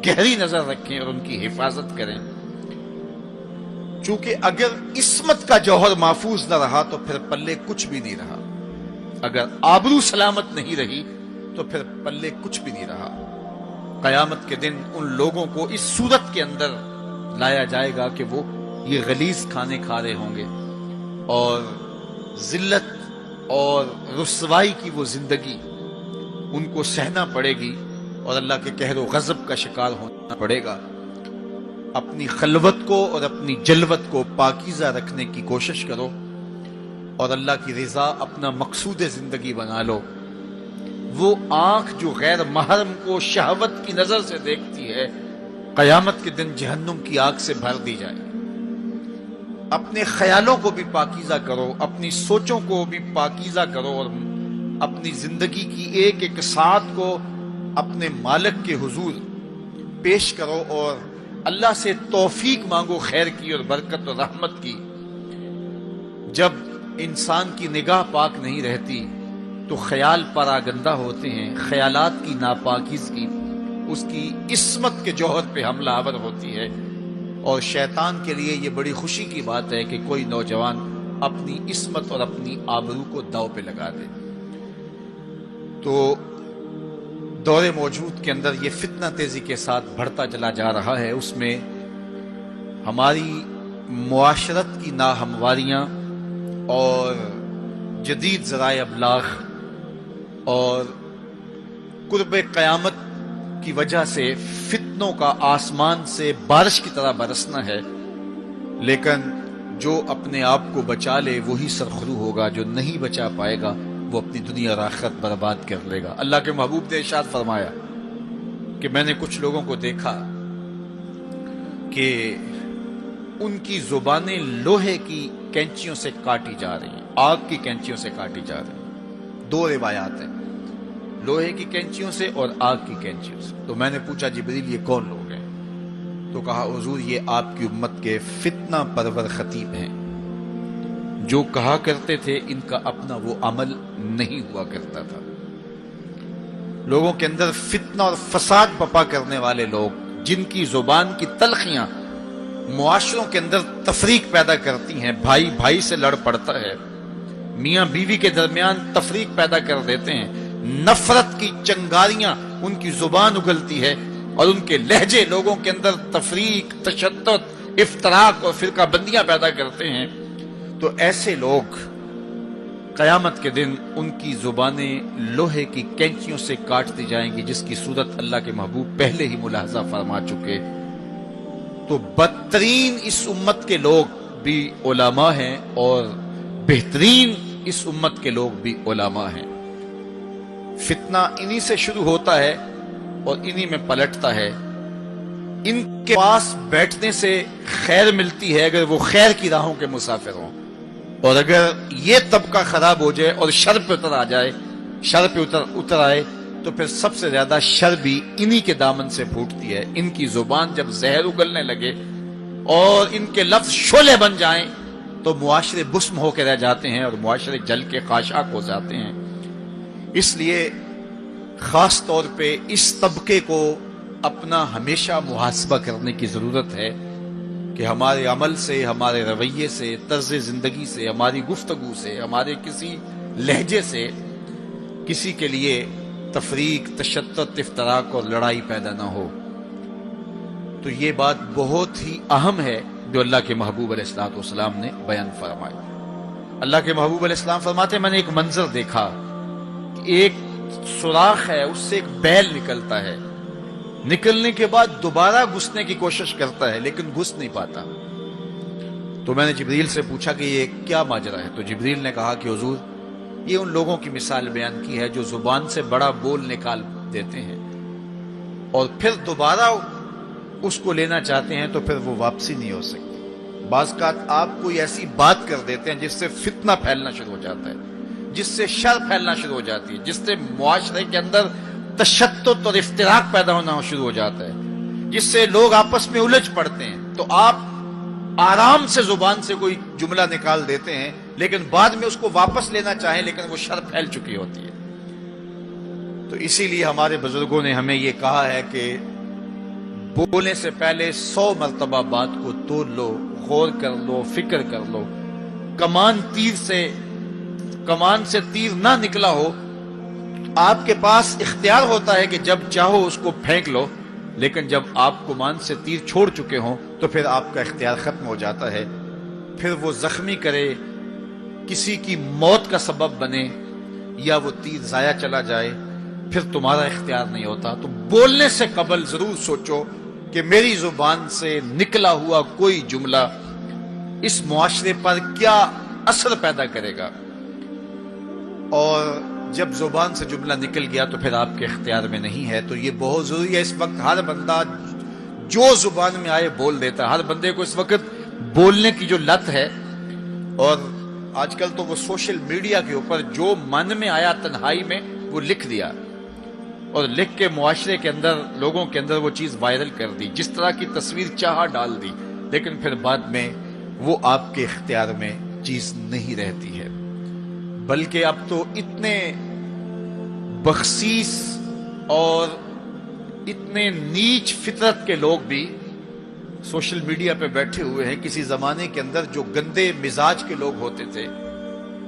گہری نظر رکھیں اور ان کی حفاظت کریں، چونکہ اگر عصمت کا جوہر محفوظ نہ رہا تو پھر پلے کچھ بھی نہیں رہا، اگر آبرو سلامت نہیں رہی تو پھر پلے کچھ بھی نہیں رہا۔ قیامت کے دن ان لوگوں کو اس صورت کے اندر لایا جائے گا کہ وہ یہ غلیظ کھانے کھا رہے ہوں گے، اور ذلت اور رسوائی کی وہ زندگی ان کو سہنا پڑے گی، اور اللہ کے قہر و غضب کا شکار ہونا پڑے گا۔ اپنی خلوت کو اور اپنی جلوت کو پاکیزہ رکھنے کی کوشش کرو، اور اللہ کی رضا اپنا مقصود زندگی بنا لو۔ وہ آنکھ جو غیر محرم کو شہوت کی نظر سے دیکھتی ہے، قیامت کے دن جہنم کی آگ سے بھر دی جائے۔ اپنے خیالوں کو بھی پاکیزہ کرو، اپنی سوچوں کو بھی پاکیزہ کرو، اور اپنی زندگی کی ایک ایک ساعت کو اپنے مالک کے حضور پیش کرو، اور اللہ سے توفیق مانگو خیر کی اور برکت اور رحمت کی۔ جب انسان کی نگاہ پاک نہیں رہتی تو خیال پراگندہ ہوتے ہیں، خیالات کی ناپاکیزگی اس کی عصمت کے جوہر پہ حملہ آور ہوتی ہے، اور شیطان کے لیے یہ بڑی خوشی کی بات ہے کہ کوئی نوجوان اپنی عصمت اور اپنی آبرو کو داؤ پہ لگا دے۔ تو دور موجود کے اندر یہ فتنہ تیزی کے ساتھ بڑھتا چلا جا رہا ہے، اس میں ہماری معاشرت کی ناہمواریاں اور جدید ذرائع ابلاغ اور قرب قیامت کی وجہ سے فتنوں کا آسمان سے بارش کی طرح برسنا ہے، لیکن جو اپنے آپ کو بچا لے وہی سرخرو ہوگا، جو نہیں بچا پائے گا وہ اپنی دنیا اور آخرت برباد کر لے گا۔ اللہ کے محبوب نے ارشاد فرمایا کہ میں نے کچھ لوگوں کو دیکھا کہ ان کی زبانیں لوہے کی کینچیوں سے کاٹی جا رہی ہیں، آگ کی کینچیوں سے کاٹی جا رہی ہیں۔ دو روایات ہیں، لوہے کی کینچیوں سے اور آگ کی کینچیوں سے۔ تو میں نے پوچھا جبریل یہ کون لوگ ہیں؟ تو کہا حضور یہ آپ کی امت کے فتنہ پرور خطیب ہیں، جو کہا کرتے تھے ان کا اپنا وہ عمل نہیں ہوا کرتا تھا۔ لوگوں کے اندر فتنہ اور فساد بپا کرنے والے لوگ، جن کی زبان کی تلخیاں معاشروں کے اندر تفریق پیدا کرتی ہیں، بھائی بھائی سے لڑ پڑتا ہے، میاں بیوی کے درمیان تفریق پیدا کر دیتے ہیں، نفرت کی چنگاریاں ان کی زبان اگلتی ہے، اور ان کے لہجے لوگوں کے اندر تفریق، تشدد، افتراق اور فرقہ بندیاں پیدا کرتے ہیں۔ تو ایسے لوگ قیامت کے دن ان کی زبانیں لوہے کی کینچیوں سے کاٹ دی جائیں گی، جس کی صورت اللہ کے محبوب پہلے ہی ملاحظہ فرما چکے۔ تو بدترین اس امت کے لوگ بھی علماء ہیں، اور بہترین اس امت کے لوگ بھی علماء ہیں۔ فتنہ انہی سے شروع ہوتا ہے اور انہی میں پلٹتا ہے۔ ان کے پاس بیٹھنے سے خیر ملتی ہے اگر وہ خیر کی راہوں کے مسافر ہوں، اور اگر یہ طبقہ خراب ہو جائے اور شر پہ اتر آ جائے، شر پہ اتر آئے، تو پھر سب سے زیادہ شر بھی انہی کے دامن سے پھوٹتی ہے۔ ان کی زبان جب زہر اگلنے لگے اور ان کے لفظ شعلے بن جائیں تو معاشرے بسم ہو کے رہ جاتے ہیں اور معاشرے جل کے خاشاک ہو جاتے ہیں۔ اس لیے خاص طور پہ اس طبقے کو اپنا ہمیشہ محاسبہ کرنے کی ضرورت ہے کہ ہمارے عمل سے، ہمارے رویے سے، طرز زندگی سے، ہماری گفتگو سے، ہمارے کسی لہجے سے کسی کے لیے تفریق، تشتت، افتراق اور لڑائی پیدا نہ ہو۔ تو یہ بات بہت ہی اہم ہے جو اللہ کے محبوب علیہ الصلوۃ والسلام نے بیان فرمائی۔ اللہ کے محبوب علیہ السلام فرماتے ہیں میں نے ایک منظر دیکھا کہ ایک سوراخ ہے، اس سے ایک بیل نکلتا ہے، نکلنے کے بعد دوبارہ گھسنے کی کوشش کرتا ہے لیکن گھس نہیں پاتا۔ تو میں نے جبریل سے پوچھا کہ یہ کیا ماجرا ہے؟ تو جبریل نے کہا کہ حضور یہ ان لوگوں کی مثال بیان کی ہے جو زبان سے بڑا بول نکال دیتے ہیں اور پھر دوبارہ اس کو لینا چاہتے ہیں تو پھر وہ واپسی نہیں ہو سکتی۔ بعض اوقات آپ کوئی ایسی بات کر دیتے ہیں جس سے فتنہ پھیلنا شروع ہو جاتا ہے، جس سے شر پھیلنا شروع ہو جاتی ہے، جس سے معاشرے کے اندر تشتت اور افتراق پیدا ہونا شروع ہو جاتا ہے، جس سے لوگ آپس میں الجھ پڑتے ہیں۔ تو آپ آرام سے زبان سے کوئی جملہ نکال دیتے ہیں لیکن بعد میں اس کو واپس لینا چاہیں لیکن وہ شر پھیل چکی ہوتی ہے۔ تو اسی لیے ہمارے بزرگوں نے ہمیں یہ کہا ہے کہ بولنے سے پہلے 100 مرتبہ بات کو تول لو، غور کر لو، فکر کر لو۔ کمان سے تیر نہ نکلا ہو، آپ کے پاس اختیار ہوتا ہے کہ جب چاہو اس کو پھینک لو، لیکن جب آپ کمان سے تیر چھوڑ چکے ہوں تو پھر آپ کا اختیار ختم ہو جاتا ہے۔ پھر وہ زخمی کرے، کسی کی موت کا سبب بنے یا وہ تیر ضائع چلا جائے، پھر تمہارا اختیار نہیں ہوتا۔ تو بولنے سے قبل ضرور سوچو کہ میری زبان سے نکلا ہوا کوئی جملہ اس معاشرے پر کیا اثر پیدا کرے گا، اور جب زبان سے جملہ نکل گیا تو پھر آپ کے اختیار میں نہیں ہے۔ تو یہ بہت ضروری ہے۔ اس وقت ہر بندہ جو زبان میں آئے بول دیتا ہے، ہر بندے کو اس وقت بولنے کی جو لت ہے، اور آج کل تو وہ سوشل میڈیا کے اوپر جو من میں آیا تنہائی میں وہ لکھ دیا اور لکھ کے معاشرے کے اندر لوگوں کے اندر وہ چیز وائرل کر دی، جس طرح کی تصویر چاہا ڈال دی، لیکن پھر بعد میں وہ آپ کے اختیار میں چیز نہیں رہتی ہے۔ بلکہ اب تو اتنے بخسیس اور اتنے نیچ فطرت کے لوگ بھی سوشل میڈیا پہ بیٹھے ہوئے ہیں۔ کسی زمانے کے اندر جو گندے مزاج کے لوگ ہوتے تھے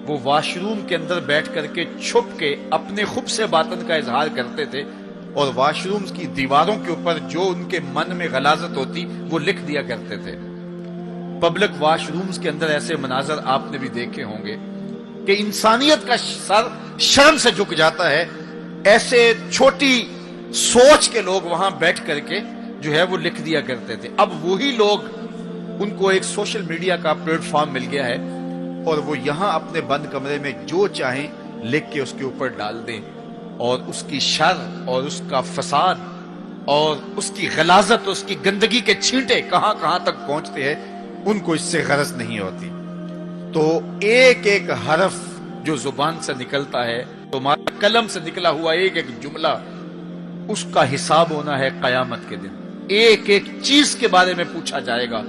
وہ واش روم کے اندر بیٹھ کر کے چھپ کے اپنے خب سے باطن کا اظہار کرتے تھے، اور واش روم کی دیواروں کے اوپر جو ان کے من میں غلاظت ہوتی وہ لکھ دیا کرتے تھے۔ پبلک واش رومز کے اندر ایسے مناظر آپ نے بھی دیکھے ہوں گے کہ انسانیت کا سر شرم سے جھک جاتا ہے۔ ایسے چھوٹی سوچ کے لوگ وہاں بیٹھ کر کے جو ہے وہ لکھ دیا کرتے تھے۔ اب وہی لوگ، ان کو ایک سوشل میڈیا کا پلیٹ فارم مل گیا ہے اور وہ یہاں اپنے بند کمرے میں جو چاہیں لکھ کے اس کے اوپر ڈال دیں، اور اس کی شر اور اس کا فساد اور اس کی غلاظت، اس کی گندگی کے چھینٹے کہاں کہاں تک پہنچتے ہیں، ان کو اس سے غرض نہیں ہوتی۔ تو ایک ایک حرف جو زبان سے نکلتا ہے، تمہارا قلم سے نکلا ہوا ایک ایک جملہ، اس کا حساب ہونا ہے قیامت کے دن۔ ایک ایک چیز کے بارے میں پوچھا جائے گا۔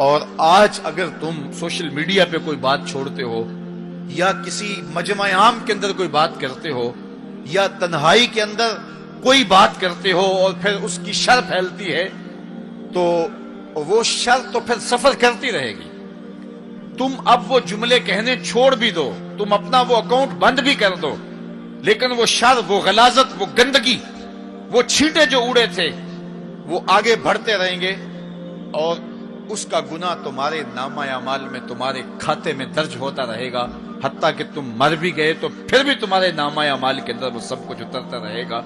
اور آج اگر تم سوشل میڈیا پہ کوئی بات چھوڑتے ہو یا کسی مجمع عام کے اندر کوئی بات کرتے ہو یا تنہائی کے اندر کوئی بات کرتے ہو اور پھر اس کی شر پھیلتی ہے، تو وہ شر تو پھر سفر کرتی رہے گی۔ تم اب وہ جملے کہنے چھوڑ بھی دو، تم اپنا وہ اکاؤنٹ بند بھی کر دو، لیکن وہ شر، وہ غلاظت، وہ گندگی، وہ چھینٹے جو اڑے تھے وہ آگے بڑھتے رہیں گے، اور اس کا گناہ تمہارے نامہ اعمال میں، تمہارے کھاتے میں درج ہوتا رہے گا، حتیٰ کہ تم مر بھی گئے تو پھر بھی تمہارے نامہ اعمال کے اندر وہ سب کچھ اترتا رہے گا۔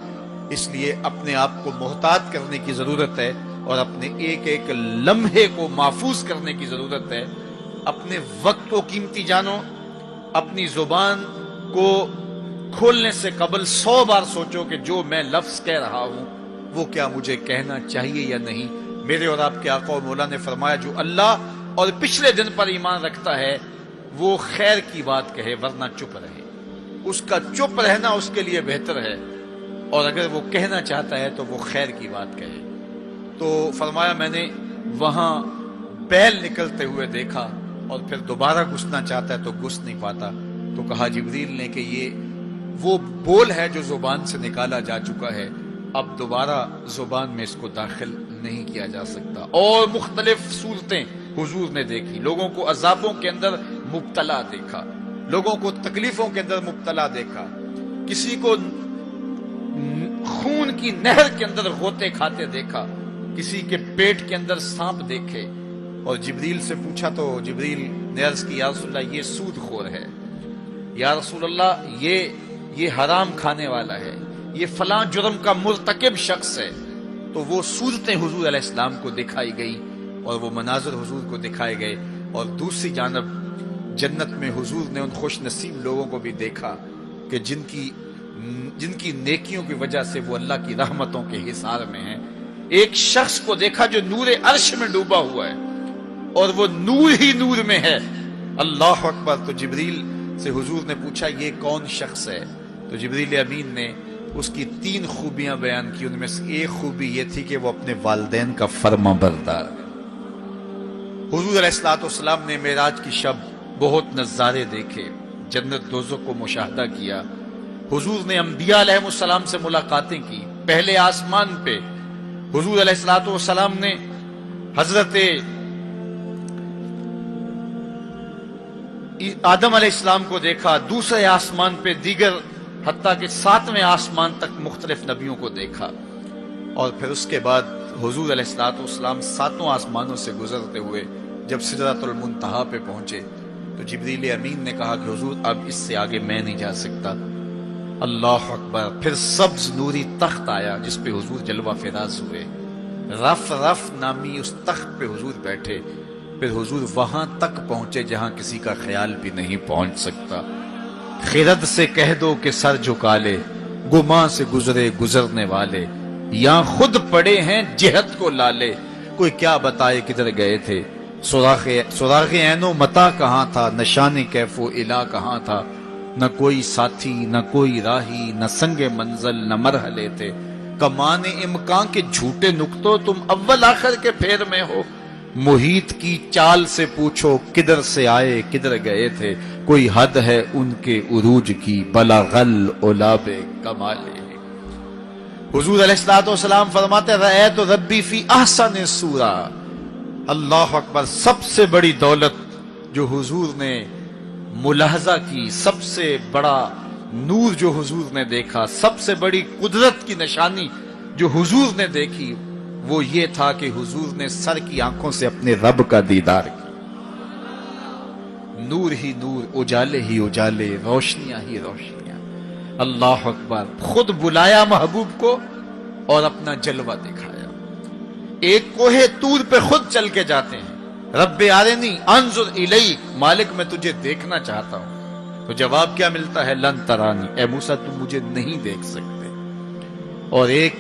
اس لیے اپنے آپ کو محتاط کرنے کی ضرورت ہے اور اپنے ایک ایک لمحے کو محفوظ کرنے کی ضرورت ہے۔ اپنے وقت کو قیمتی جانو، اپنی زبان کو کھولنے سے قبل 100 بار سوچو کہ جو میں لفظ کہہ رہا ہوں وہ کیا مجھے کہنا چاہیے یا نہیں؟ میرے اور آپ کے آقا و مولا نے فرمایا جو اللہ اور پچھلے دن پر ایمان رکھتا ہے وہ خیر کی بات کہے ورنہ چپ رہے، اس کا چپ رہنا اس کے لیے بہتر ہے، اور اگر وہ کہنا چاہتا ہے تو وہ خیر کی بات کہے۔ تو فرمایا میں نے وہاں بیل نکلتے ہوئے دیکھا اور پھر دوبارہ گھسنا چاہتا ہے تو گھس نہیں پاتا، تو کہا جبریل نے کہ یہ وہ بول ہے جو زبان سے نکالا جا چکا ہے، اب دوبارہ زبان میں اس کو داخل نہیں کیا جا سکتا۔ اور مختلف صورتیں حضور نے دیکھی، لوگوں کو عذابوں کے اندر مبتلا دیکھا، لوگوں کو تکلیفوں کے اندر مبتلا دیکھا، کسی کو خون کی نہر کے اندر غوطے کھاتے دیکھا، کسی کے پیٹ کے اندر سانپ دیکھے۔ اور جبریل سے پوچھا تو جبریل نے عرض کی یا رسول اللہ یہ سود خور ہے، یا رسول اللہ یہ حرام کھانے والا ہے، یہ فلاں جرم کا مرتکب شخص ہے۔ تو وہ صورتیں حضور علیہ السلام کو دکھائی گئی اور وہ مناظر حضور کو دکھائے گئے، اور دوسری جانب جنت میں حضور نے ان خوش نصیب لوگوں کو بھی دیکھا کہ جن کی نیکیوں کی وجہ سے وہ اللہ کی رحمتوں کے حصار میں ہیں۔ ایک شخص کو دیکھا جو نور عرش میں ڈوبا ہوا ہے اور وہ نور ہی نور میں ہے، اللہ اکبر۔ تو جبریل سے حضور نے پوچھا یہ کون شخص ہے؟ تو جبریل امین نے اس کی 3 خوبیاں بیان کی، ان میں سے ایک خوبی یہ تھی کہ وہ اپنے والدین کا فرما بردار ہے۔ حضور علیہ السلام نے معراج کی شب بہت نظارے دیکھے، جنت دوزخ کو مشاہدہ کیا۔ حضور نے انبیاء علیہ السلام سے ملاقاتیں کی، پہلے آسمان پہ حضور علیہ السلام نے حضرت آدم علیہ السلام کو دیکھا، دوسرے آسمان پہ دیگر حتیٰ کہ 7ویں آسمان تک مختلف نبیوں کو دیکھا، اور پھر اس کے بعد حضور علیہ السلام 7 آسمانوں سے گزرتے ہوئے جب سدرۃ المنتہا پہ پہنچے تو جبریل امین نے کہا کہ حضور اب اس سے آگے میں نہیں جا سکتا۔ اللہ اکبر۔ پھر سبز نوری تخت آیا جس پہ حضور جلوہ فراز ہوئے، رف نامی اس تخت پہ حضور بیٹھے، پھر حضور وہاں تک پہنچے جہاں کسی کا خیال بھی نہیں پہنچ سکتا۔ خرد سے کہہ دو کہ سر جھکا لے، گماں سے گزرے گزرنے والے، یہاں خود پڑے ہیں جہت کو لالے، کوئی کیا بتائے کدھر گئے تھے، سراغ عین و متا کہاں تھا، نشان کیف و الا کہاں تھا، نہ کوئی ساتھی نہ کوئی راہی، نہ سنگ منزل نہ مرحلے تھے، کمان امکان کے جھوٹے نکتوں تم اول آخر کے پھیر میں ہو، محیط کی چال سے پوچھو کدھر سے آئے کدھر گئے تھے، کوئی حد ہے ان کے عروج کی، بلغل اولاب کمالے۔ حضور علیہ السلام فرماتے رأیت ربی فی احسن صورہ۔ اللہ اکبر۔ سب سے بڑی دولت جو حضور نے ملاحظہ کی، سب سے بڑا نور جو حضور نے دیکھا، سب سے بڑی قدرت کی نشانی جو حضور نے دیکھی، وہ یہ تھا کہ حضور نے سر کی آنکھوں سے اپنے رب کا دیدار کیا۔ نور ہی نور، اجالے ہی اجالے، روشنیاں ہی روشنیاں۔ اللہ اکبر۔ خود بلایا محبوب کو اور اپنا جلوہ دکھایا۔ ایک کوہ طور پہ خود چل کے جاتے ہیں، رب آرنی انظر الیک، مالک میں تجھے دیکھنا چاہتا ہوں، تو جواب کیا ملتا ہے؟ لن ترانی، اے موسیٰ تم مجھے نہیں دیکھ سکتے۔ اور ایک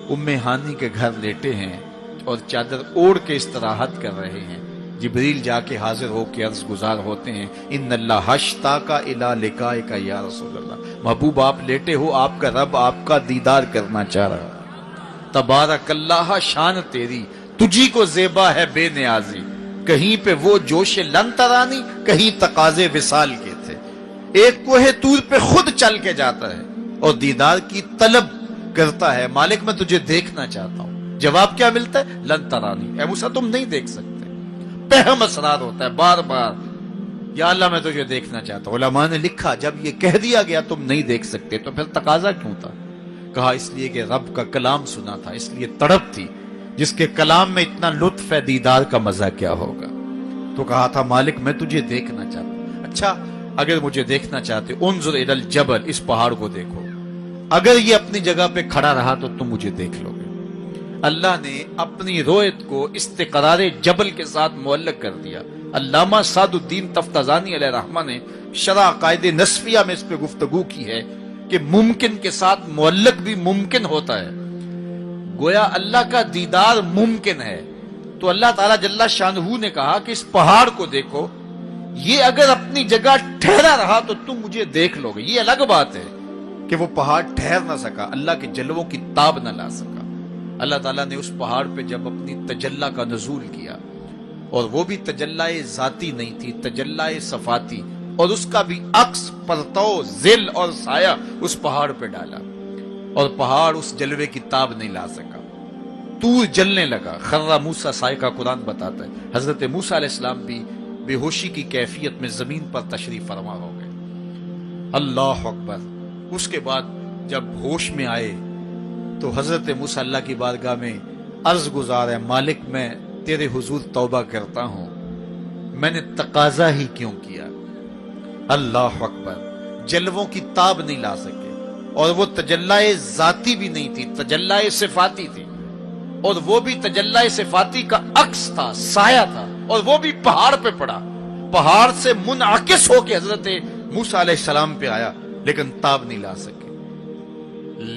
ام ہانی کے گھر لیٹے ہیں اور چادر اوڑھ کے استراحت کر رہے ہیں، جبریل جا کے حاضر ہو کے عرض گزار ہوتے ہیں ان اللہ اشتاق الی لقائک یا رسول اللہ، محبوب آپ لیٹے ہو، آپ کا رب آپ کا دیدار کرنا چاہ رہا ہے۔ تبارک اللہ، شان تیری، تجھی کو زیبا ہے بے نیازی، کہیں پہ وہ جوش لن ترانی، کہیں تقاضے وصال کے تھے۔ ایک کوہ طور پہ خود چل کے جاتا ہے اور دیدار کی طلب کرتا ہے، مالک میں تجھے دیکھنا چاہتا ہوں، جواب کیا ملتا ہے؟ لن ترانی، اے موسیٰ تم نہیں دیکھ سکتے۔ پہم اسرار ہوتا ہے بار بار، یا اللہ میں تجھے دیکھنا چاہتا ہوں۔ علماء نے لکھا جب یہ کہہ دیا گیا تم نہیں دیکھ سکتے تو پھر تقاضا کیوں تھا؟ کہا اس لیے کہ رب کا کلام سنا تھا، اس لیے تڑپ تھی، جس کے کلام میں اتنا لطف ہے دیدار کا مزہ کیا ہوگا۔ تو کہا تھا مالک میں تجھے دیکھنا چاہتا ہوں۔ اچھا اگر مجھے دیکھنا چاہتے انظر الی الجبل، اس پہاڑ کو دیکھو، اگر یہ اپنی جگہ پہ کھڑا رہا تو تم مجھے دیکھ لو گے۔ اللہ نے اپنی رویت کو استقرار جبل کے ساتھ معلق کر دیا۔ علامہ سعد الدین تفتزانی علیہ رحمہ نے شرح عقائد نصفیہ میں اس پہ گفتگو کی ہے کہ ممکن کے ساتھ معلق بھی ممکن ہوتا ہے۔ گویا اللہ کا دیدار ممکن ہے. تو اللہ تعالیٰ جل شانہ نے کہا کہ اس پہاڑ کو دیکھو، یہ اگر اپنی جگہ ٹھہرا رہا تو تم مجھے دیکھ لو گے. یہ الگ بات ہے کہ وہ پہاڑ ٹھہر نہ سکا، اللہ کے جلووں کی تاب نہ لا سکا. اللہ تعالیٰ نے اس پہاڑ پہ جب اپنی تجلی کا نزول کیا، اور وہ بھی تجلی ذاتی نہیں تھی، تجلی صفاتی، اور اس کا بھی عکس، پرتو، ظل اور سایہ اس پہاڑ پہ ڈالا، اور پہاڑ اس جلوے کی تاب نہیں لا سکا. طور جلنے لگا. خر موسیٰ صاعقہ قرآن بتاتا ہے. حضرت موسیٰ علیہ السلام بھی بے ہوشی کی کیفیت میں زمین پر تشریف فرما ہو گئے. اللہ اکبر. اس کے بعد جب ہوش میں آئے تو حضرت موسیٰ اللہ کی بارگاہ میں عرض گزار ہے، مالک میں تیرے حضور توبہ کرتا ہوں، میں نے تقاضا ہی کیوں کیا. اللہ اکبر. جلووں کی تاب نہیں لا سکے، اور وہ تجلی ذاتی بھی نہیں تھی، تجلی صفاتی تھی، اور وہ بھی تجلی صفاتی کا عکس تھا، سایہ تھا، اور وہ بھی پہاڑ پہ پڑا. پہاڑ سے منعکس ہو کے حضرت موسیٰ علیہ السلام پہ آیا، لیکن تاب نہیں لا سکے.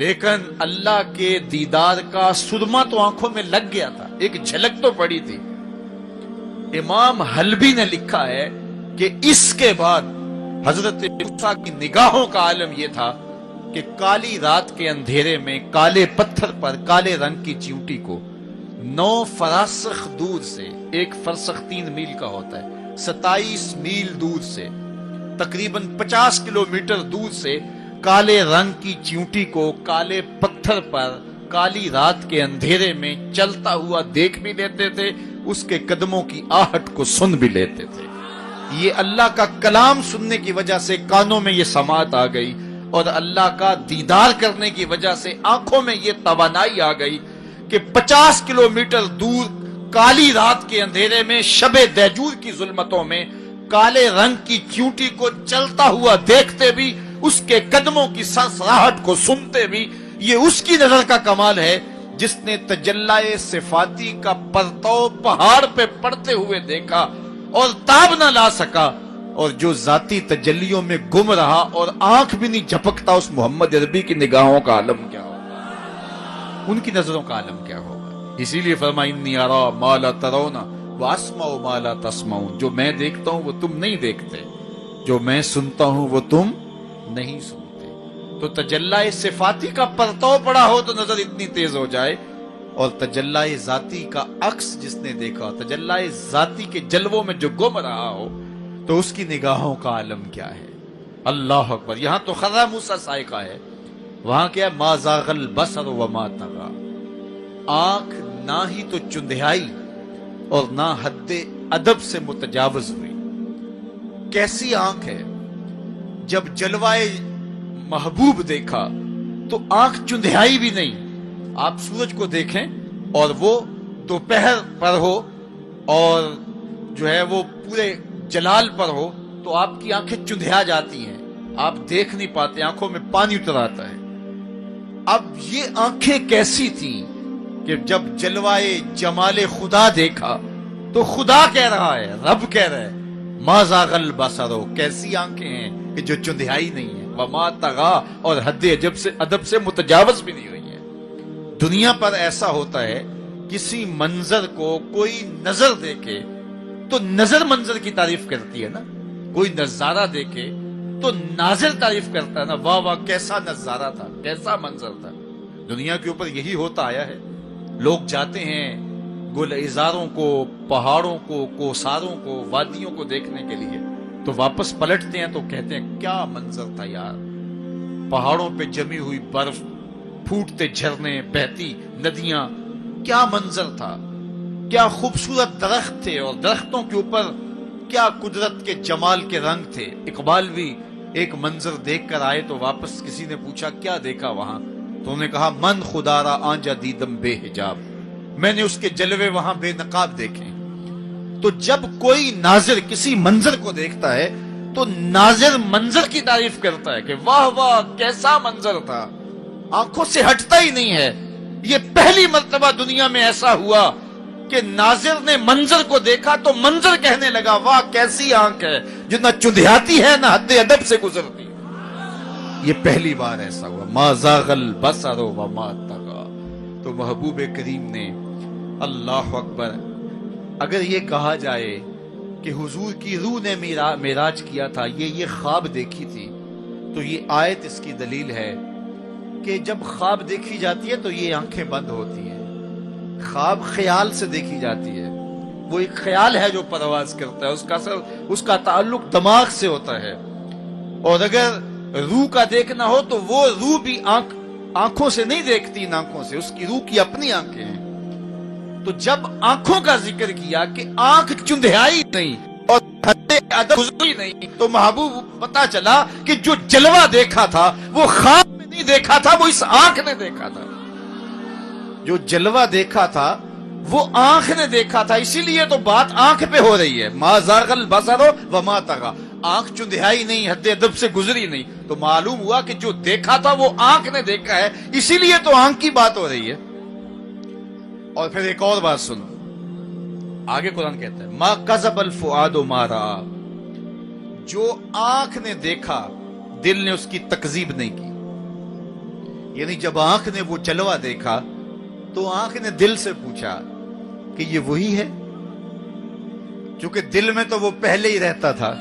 لیکن اللہ کے دیدار کا سرما تو آنکھوں میں لگ گیا تھا، ایک جھلک تو پڑی تھی. امام حلبی نے لکھا ہے کہ اس کے بعد حضرت موسیٰ کی نگاہوں کا عالم یہ تھا کہ کالی رات کے اندھیرے میں کالے پتھر پر کالے رنگ کی چیونٹی کو 9 فراسخ دور سے، ایک فرسخ 3 میل کا ہوتا ہے، 27 میل دور سے، تقریباً 50 کلومیٹر دور سے کالے رنگ کی چیونٹی کو کالے پتھر پر کالی رات کے اندھیرے میں چلتا ہوا دیکھ بھی لیتے تھے، اس کے قدموں کی آہٹ کو سن بھی لیتے تھے. یہ اللہ کا کلام سننے کی وجہ سے کانوں میں یہ سماعت آ گئی، اور اللہ کا دیدار کرنے کی وجہ سے آنکھوں میں یہ توانائی آ گئی کہ 50 کلومیٹر دور کالی رات کے اندھیرے میں، شب دیجور کی ظلمتوں میں، کالے رنگ کی چیونٹی کو چلتا ہوا دیکھتے بھی، اس کے قدموں کی سرسراہٹ کو سنتے بھی. یہ اس کی نظر کا کمال ہے جس نے تجلی صفاتی کا پرتو پہاڑ پہ پڑتے ہوئے دیکھا اور تاب نہ لا سکا، اور جو ذاتی تجلیوں میں گم رہا اور آنکھ بھی نہیں جھپکتا. اس محمد عربی کی نگاہوں کا عالم کیا ہوگا، ان کی نظروں کا عالم کیا ہوگا. اسی لیے فرمایا انی ارا ما لا ترون واسمع ما لا تسمعون. جو میں دیکھتا ہوں وہ تم نہیں دیکھتے، جو میں سنتا ہوں وہ تم نہیں سنتے. تو تجلی صفاتی کا پرتو پڑا ہو تو نظر اتنی تیز ہو جائے، اور تجلی ذاتی کا عکس جس نے دیکھا، تجلی ذاتی کے جلووں میں جو گم رہا ہو، تو اس کی نگاہوں کا عالم کیا ہے. اللہ اکبر. یہاں تو خر موسیٰ صاعقہ ہے، وہاں کیا ہے، ما زاغ البصر وما طغى. آنکھ نہ ہی تو چندھیائی اور نہ حد ادب سے متجاوز ہوئی. کیسی آنکھ ہے، جب جلوائے محبوب دیکھا تو آنکھ چندھیائی بھی نہیں. آپ سورج کو دیکھیں اور وہ دوپہر پر ہو اور جو ہے وہ پورے جلال پر ہو تو آپ کی آنکھیں چندھیا جاتی ہیں، آپ دیکھ نہیں پاتے، آنکھوں میں پانی اتر آتا ہے. اب یہ آنکھیں کیسی تھیں کہ جب جلوائے جمال خدا دیکھا تو خدا کہہ رہا ہے، رب کہہ رہا ہے، ما زاغ البصر. کیسی آنکھیں ہیں کہ جو چندھیائی نہیں ہے، وما طغى، اور حد ادب سے متجاوز بھی نہیں ہوئی ہے. دنیا پر ایسا ہوتا ہے، کسی منظر کو کوئی نظر دیکھے تو نظر منظر کی تعریف کرتی ہے نا. کوئی نظارہ دیکھے تو ناظر تعریف کرتا ہے نا، واہ واہ کیسا نظارہ تھا، کیسا منظر تھا. دنیا کے اوپر یہی ہوتا آیا ہے. لوگ جاتے ہیں گلزاروں کو، پہاڑوں کو، کوساروں کو، وادیوں کو دیکھنے کے لیے، تو واپس پلٹتے ہیں تو کہتے ہیں کیا منظر تھا یار. پہاڑوں پہ جمی ہوئی برف، پھوٹتے جھرنے، بہتی ندیاں، کیا منظر تھا، کیا خوبصورت درخت تھے، اور درختوں کے اوپر کیا قدرت کے جمال کے رنگ تھے. اقبال بھی ایک منظر دیکھ کر آئے تو واپس کسی نے پوچھا کیا دیکھا وہاں، تو انہوں نے کہا من خدا را آنجا دیدم بے حجاب، میں نے اس کے جلوے وہاں بے نقاب دیکھے. تو جب کوئی ناظر کسی منظر کو دیکھتا ہے تو ناظر منظر کی تعریف کرتا ہے کہ واہ واہ کیسا منظر تھا، آنکھوں سے ہٹتا ہی نہیں ہے. یہ پہلی مرتبہ دنیا میں ایسا ہوا کہ ناظر نے منظر کو دیکھا تو منظر کہنے لگا واہ کیسی آنکھ ہے جو نہ چندھیاتی ہے نہ حد ادب سے گزرتی. یہ پہلی بار ایسا ہوا. ما زاغ البصر وما طغى. تو محبوب کریم نے اللہ اکبر اگر یہ کہا جائے کہ حضور کی روح نے معراج کیا تھا، یہ خواب دیکھی تھی، تو یہ آیت اس کی دلیل ہے کہ جب خواب دیکھی جاتی ہے تو یہ آنکھیں بند ہوتی ہیں. خواب خیال سے دیکھی جاتی ہے، وہ ایک خیال ہے جو پرواز کرتا ہے، اس کا تعلق دماغ سے ہوتا ہے. اور اگر روح کا دیکھنا ہو تو وہ روح بھی آنکھوں سے نہیں دیکھتی، ان آنکھوں سے، اس کی روح کی اپنی آنکھیں ہیں. تو جب آنکھوں کا ذکر کیا کہ آنکھ چندھیائی نہیں اور حد ادب گزری نہیں، تو محبوب پتا چلا کہ جو جلوہ دیکھا تھا وہ خواب میں نہیں دیکھا تھا، وہ اس آنکھ نے دیکھا تھا. جو جلوہ دیکھا تھا وہ آنکھ نے دیکھا تھا، اسی لیے تو بات آنکھ پہ ہو رہی ہے. ما زاغ البصر وما طغى، آنکھ چندھیائی نہیں، حد ادب سے گزری نہیں. تو معلوم ہوا کہ جو دیکھا تھا وہ آنکھ نے دیکھا ہے، اسی لیے تو آنکھ کی بات ہو رہی ہے. اور پھر ایک اور بات سنو، آگے قرآن کہتا ہے ما کذب الفؤاد ما رأى، جو آنکھ نے دیکھا دل نے اس کی تکذیب نہیں کی. یعنی جب آنکھ نے وہ جلوہ دیکھا تو آنکھ نے دل سے پوچھا کہ یہ وہی ہے، کیونکہ دل میں تو وہ پہلے ہی رہتا تھا،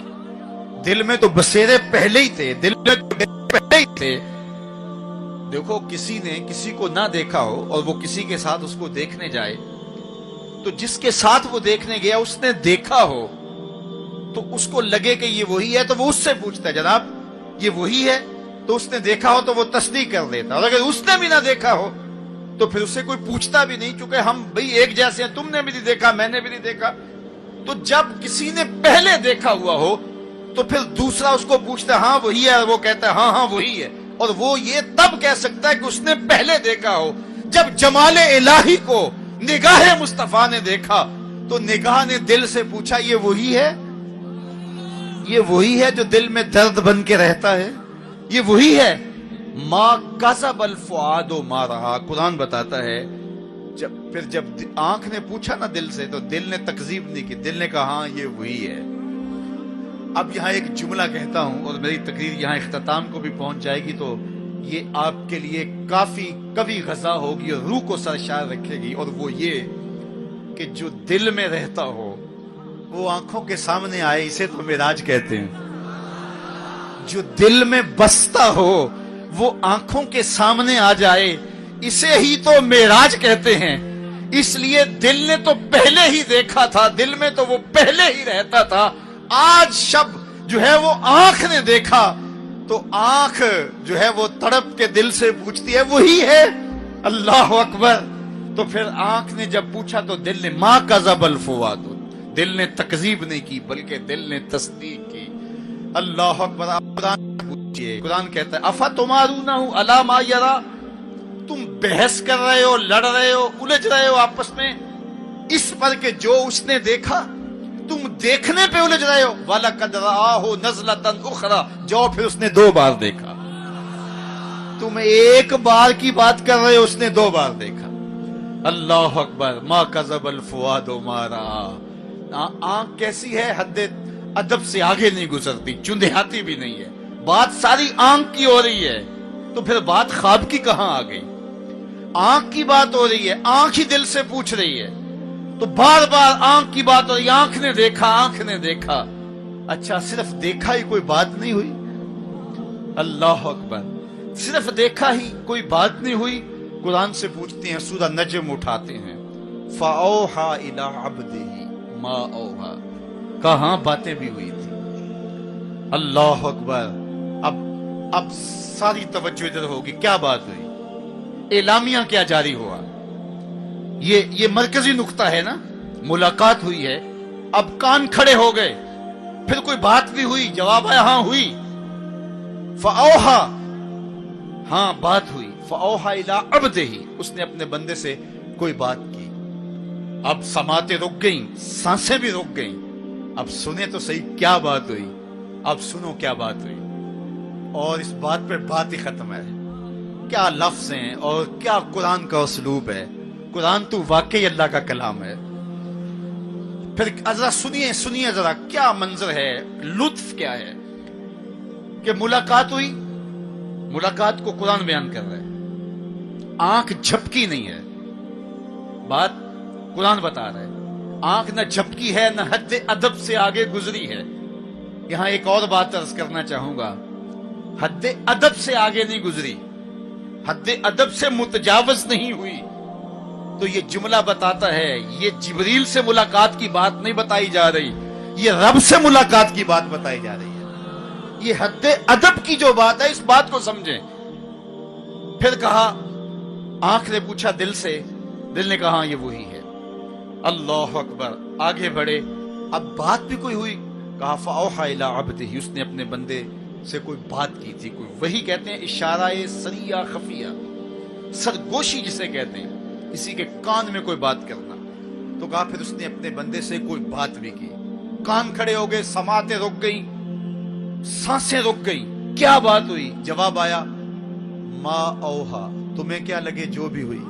دل میں تو بسیرے پہلے ہی تھے، دل میں تو پہلے ہی تھے. دیکھو کسی نے کسی کو نہ دیکھا ہو اور وہ کسی کے ساتھ اس کو دیکھنے جائے، تو جس کے ساتھ وہ دیکھنے گیا اس نے دیکھا ہو تو اس کو لگے کہ یہ وہی ہے، تو وہ اس سے پوچھتا ہے جناب یہ وہی ہے، تو اس نے دیکھا ہو تو وہ تصدیق کر لیتا. اور اگر اس نے بھی نہ دیکھا ہو تو پھر اس سے کوئی پوچھتا بھی نہیں، چونکہ ہم بھئی ایک جیسے ہیں، تم نے بھی نہیں دیکھا میں نے بھی نہیں دیکھا. تو جب کسی نے پہلے دیکھا ہوا ہو تو پھر دوسرا اس کو پوچھتا ہے ہاں وہی ہے، اور وہ کہتا ہے ہاں وہی ہے. اور وہ یہ تب کہہ سکتا ہے کہ اس نے پہلے دیکھا ہو جب جمال الہی کو نگاہ مصطفیٰ نے دیکھا، تو نگاہ نے دل سے پوچھا یہ وہی ہے، یہ وہی ہے جو دل میں درد بن کے رہتا ہے، یہ وہی ہے. ما کذب الفؤاد ما رأى، قرآن بتاتا ہے جب آنکھ نے پوچھا نا دل سے تو دل نے تکذیب نہیں کی، دل نے کہا ہاں یہ وہی ہے. اب یہاں ایک جملہ کہتا ہوں اور میری تقریر یہاں اختتام کو بھی پہنچ جائے گی، تو یہ آپ کے لیے کافی کبھی غذا ہوگی اور روح کو سرشار رکھے گی. اور وہ یہ کہ جو دل میں رہتا ہو وہ آنکھوں کے سامنے آئے، اسے تو معراج کہتے ہیں. جو دل میں بستا ہو وہ آنکھوں کے سامنے آ جائے، اسے ہی تو معراج کہتے ہیں. اس لیے دل نے تو پہلے ہی دیکھا تھا، دل میں تو وہ پہلے ہی رہتا تھا. آج شب جو ہے وہ آنکھ نے دیکھا تو آنکھ جو ہے وہ تڑپ کے دل سے پوچھتی ہے وہی ہے. اللہ اکبر. تو پھر آنکھ نے جب پوچھا تو دل نے ما کذب الفؤاد، دل نے تکذیب نہیں کی بلکہ دل نے تصدیق کی. اللہ اکبر. قرآن پوچھئے، قرآن کہتا ہے افتمارونہ علی ما یری، تم بحث کر رہے ہو، لڑ رہے ہو، الجھ رہے ہو آپس میں اس پر کہ جو اس نے دیکھا، تم دیکھنے پہ الجھ رہے ہو. وَلَقَدْ رَآهُ نَزْلَةً أُخْرَى، جو پھر اس نے 2 بار دیکھا. تم ایک بار کی بات کر رہے ہو، اس نے 2 بار دیکھا. اللہ اکبر. ما کذب الفؤاد ما رأى. آنکھ کیسی ہے، حد ادب سے آگے نہیں گزرتی، چندھیاتی بھی نہیں ہے. بات ساری آنکھ کی ہو رہی ہے تو پھر بات خواب کی کہاں آ گئی؟ آنکھ کی بات ہو رہی ہے، آنکھ ہی دل سے پوچھ رہی ہے، تو بار بار آنکھ کی بات ہو رہی ہے. آنکھ نے دیکھا، آنکھ نے دیکھا. اچھا صرف دیکھا ہی کوئی بات نہیں ہوئی؟ اللہ اکبر. صرف دیکھا ہی کوئی بات نہیں ہوئی؟ قرآن سے پوچھتے ہیں، سورہ نجم اٹھاتے ہیں، فَأَوْحَى إِلَىٰ عَبْدِهِ مَا أَوْحَىٰ، کہاں باتیں بھی ہوئی تھی. اللہ اکبر. اب ساری توجہ ادھر ہوگی. کیا بات ہوئی؟ اعلامیہ کیا جاری ہوا؟ یہ مرکزی نقطہ ہے نا. ملاقات ہوئی ہے، اب کان کھڑے ہو گئے. پھر کوئی بات بھی ہوئی؟ جواب آیا ہاں ہوئی. فَأَوْحَىٰ، ہاں بات ہوئی. فَأَوْحَىٰ إِلَىٰ عَبْدِهِ، اس نے اپنے بندے سے کوئی بات کی. اب سماعتیں رک گئیں، سانسیں بھی رک گئیں. اب سنیں تو صحیح کیا بات ہوئی. اب سنو کیا بات ہوئی. اور اس بات پہ بات ہی ختم ہے. کیا لفظ ہیں اور کیا قرآن کا اسلوب ہے. قرآن تو واقعی اللہ کا کلام ہے. پھر ذرا سنیے ذرا کیا منظر ہے، لطف کیا ہے کہ ملاقات ہوئی. ملاقات کو قرآن بیان کر رہا ہے. آنکھ جھپکی نہیں ہے، بات قرآن بتا رہا ہے. آنکھ نہ جھپکی ہے نہ حد ادب سے آگے گزری ہے. یہاں ایک اور بات عرض کرنا چاہوں گا، حد ادب سے آگے نہیں گزری، حد ادب سے متجاوز نہیں ہوئی. تو یہ جملہ بتاتا ہے یہ جبریل سے ملاقات کی بات نہیں بتائی جا رہی، یہ رب سے ملاقات کی بات بتائی جا رہی ہے. یہ حد ادب کی جو بات ہے اس بات کو سمجھیں. پھر کہا، آنکھ نے پوچھا دل سے، دل نے کہا یہ وہی ہے. اللہ اکبر. آگے بڑھے، اب بات بھی کوئی ہوئی. کہا فاوحى الى عبده، اس نے اپنے بندے سے کوئی بات کی تھی. کوئی وہی کہتے ہیں اشارہ سریہ خفیہ، سرگوشی جسے کہتے ہیں، کسی کے کان میں کوئی بات کرنا. تو کہا پھر اس نے اپنے بندے سے کوئی بات بھی کی. کان کھڑے ہو گئے، سماعتیں رک گئی، سانسیں رک گئی. کیا بات ہوئی؟ جواب آیا ما اوہا، تمہیں کیا لگے جو بھی ہوئی،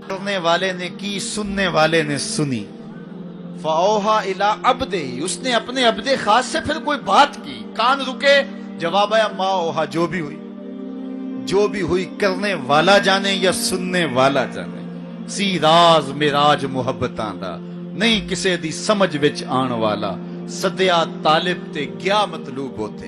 کرنے والے نے کی، سننے والے نے سنی. فاوحا الی عبدہ، اس نے اپنے عبد خاص سے پھر کوئی بات کی. کان رکے، جواب آیا ما اوہا، جو بھی ہوئی. جو بھی ہوئی کرنے والا جانے یا سننے والا جانے. سی راز میراج محبتاں دا نہیں کسے دی سمجھ وچ آن والا. سدیا طالب تے گیا مطلوب ہوتے،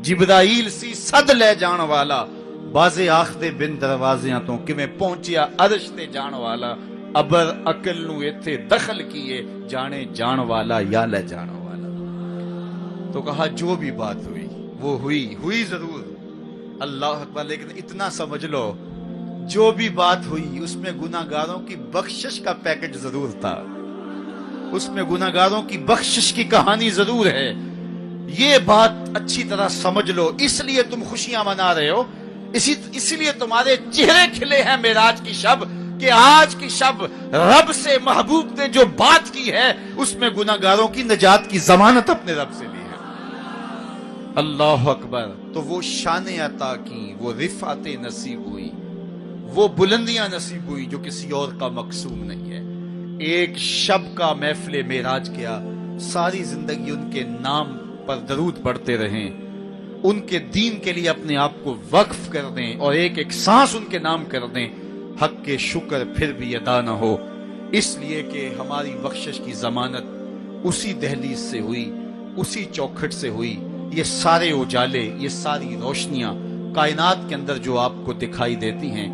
جبرائیل سی صد لے جان والا. بازے آخدے بن دروازیاں تو کیویں پہنچیا عرش تے جان والا. ابر عقل نو ایتھے دخل کیے، جانے جان والا یا لے جان والا. تو کہا جو بھی بات ہوئی وہ ہوئی ضرور. اللہ اکبر. لیکن اتنا سمجھ لو جو بھی بات ہوئی اس میں گناہگاروں کی بخشش کا پیکج ضرور تھا، اس میں گناہگاروں کی بخشش کی کہانی ضرور ہے. یہ بات اچھی طرح سمجھ لو. اس لیے تم خوشیاں منا رہے ہو، اسی لیے تمہارے چہرے کھلے ہیں معراج کی شب، کہ آج کی شب رب سے محبوب نے جو بات کی ہے اس میں گناہگاروں کی نجات کی ضمانت اپنے رب سے لی ہے. اللہ اکبر. تو وہ شان عطا کی، وہ رفعت نصیب ہوئی، وہ بلندیاں نصیب ہوئی جو کسی اور کا مقسوم نہیں ہے. ایک شب کا محفل معراج کیا، ساری زندگی ان کے نام پر درود پڑھتے رہیں، ان کے دین کے لیے اپنے آپ کو وقف کر دیں اور ایک ایک سانس ان کے نام کر دیں. حق کے شکر پھر بھی ادا نہ ہو، اس لیے کہ ہماری بخشش کی ضمانت اسی دہلیز سے ہوئی، اسی چوکھٹ سے ہوئی. یہ سارے اجالے، یہ ساری روشنیاں کائنات کے اندر جو آپ کو دکھائی دیتی ہیں،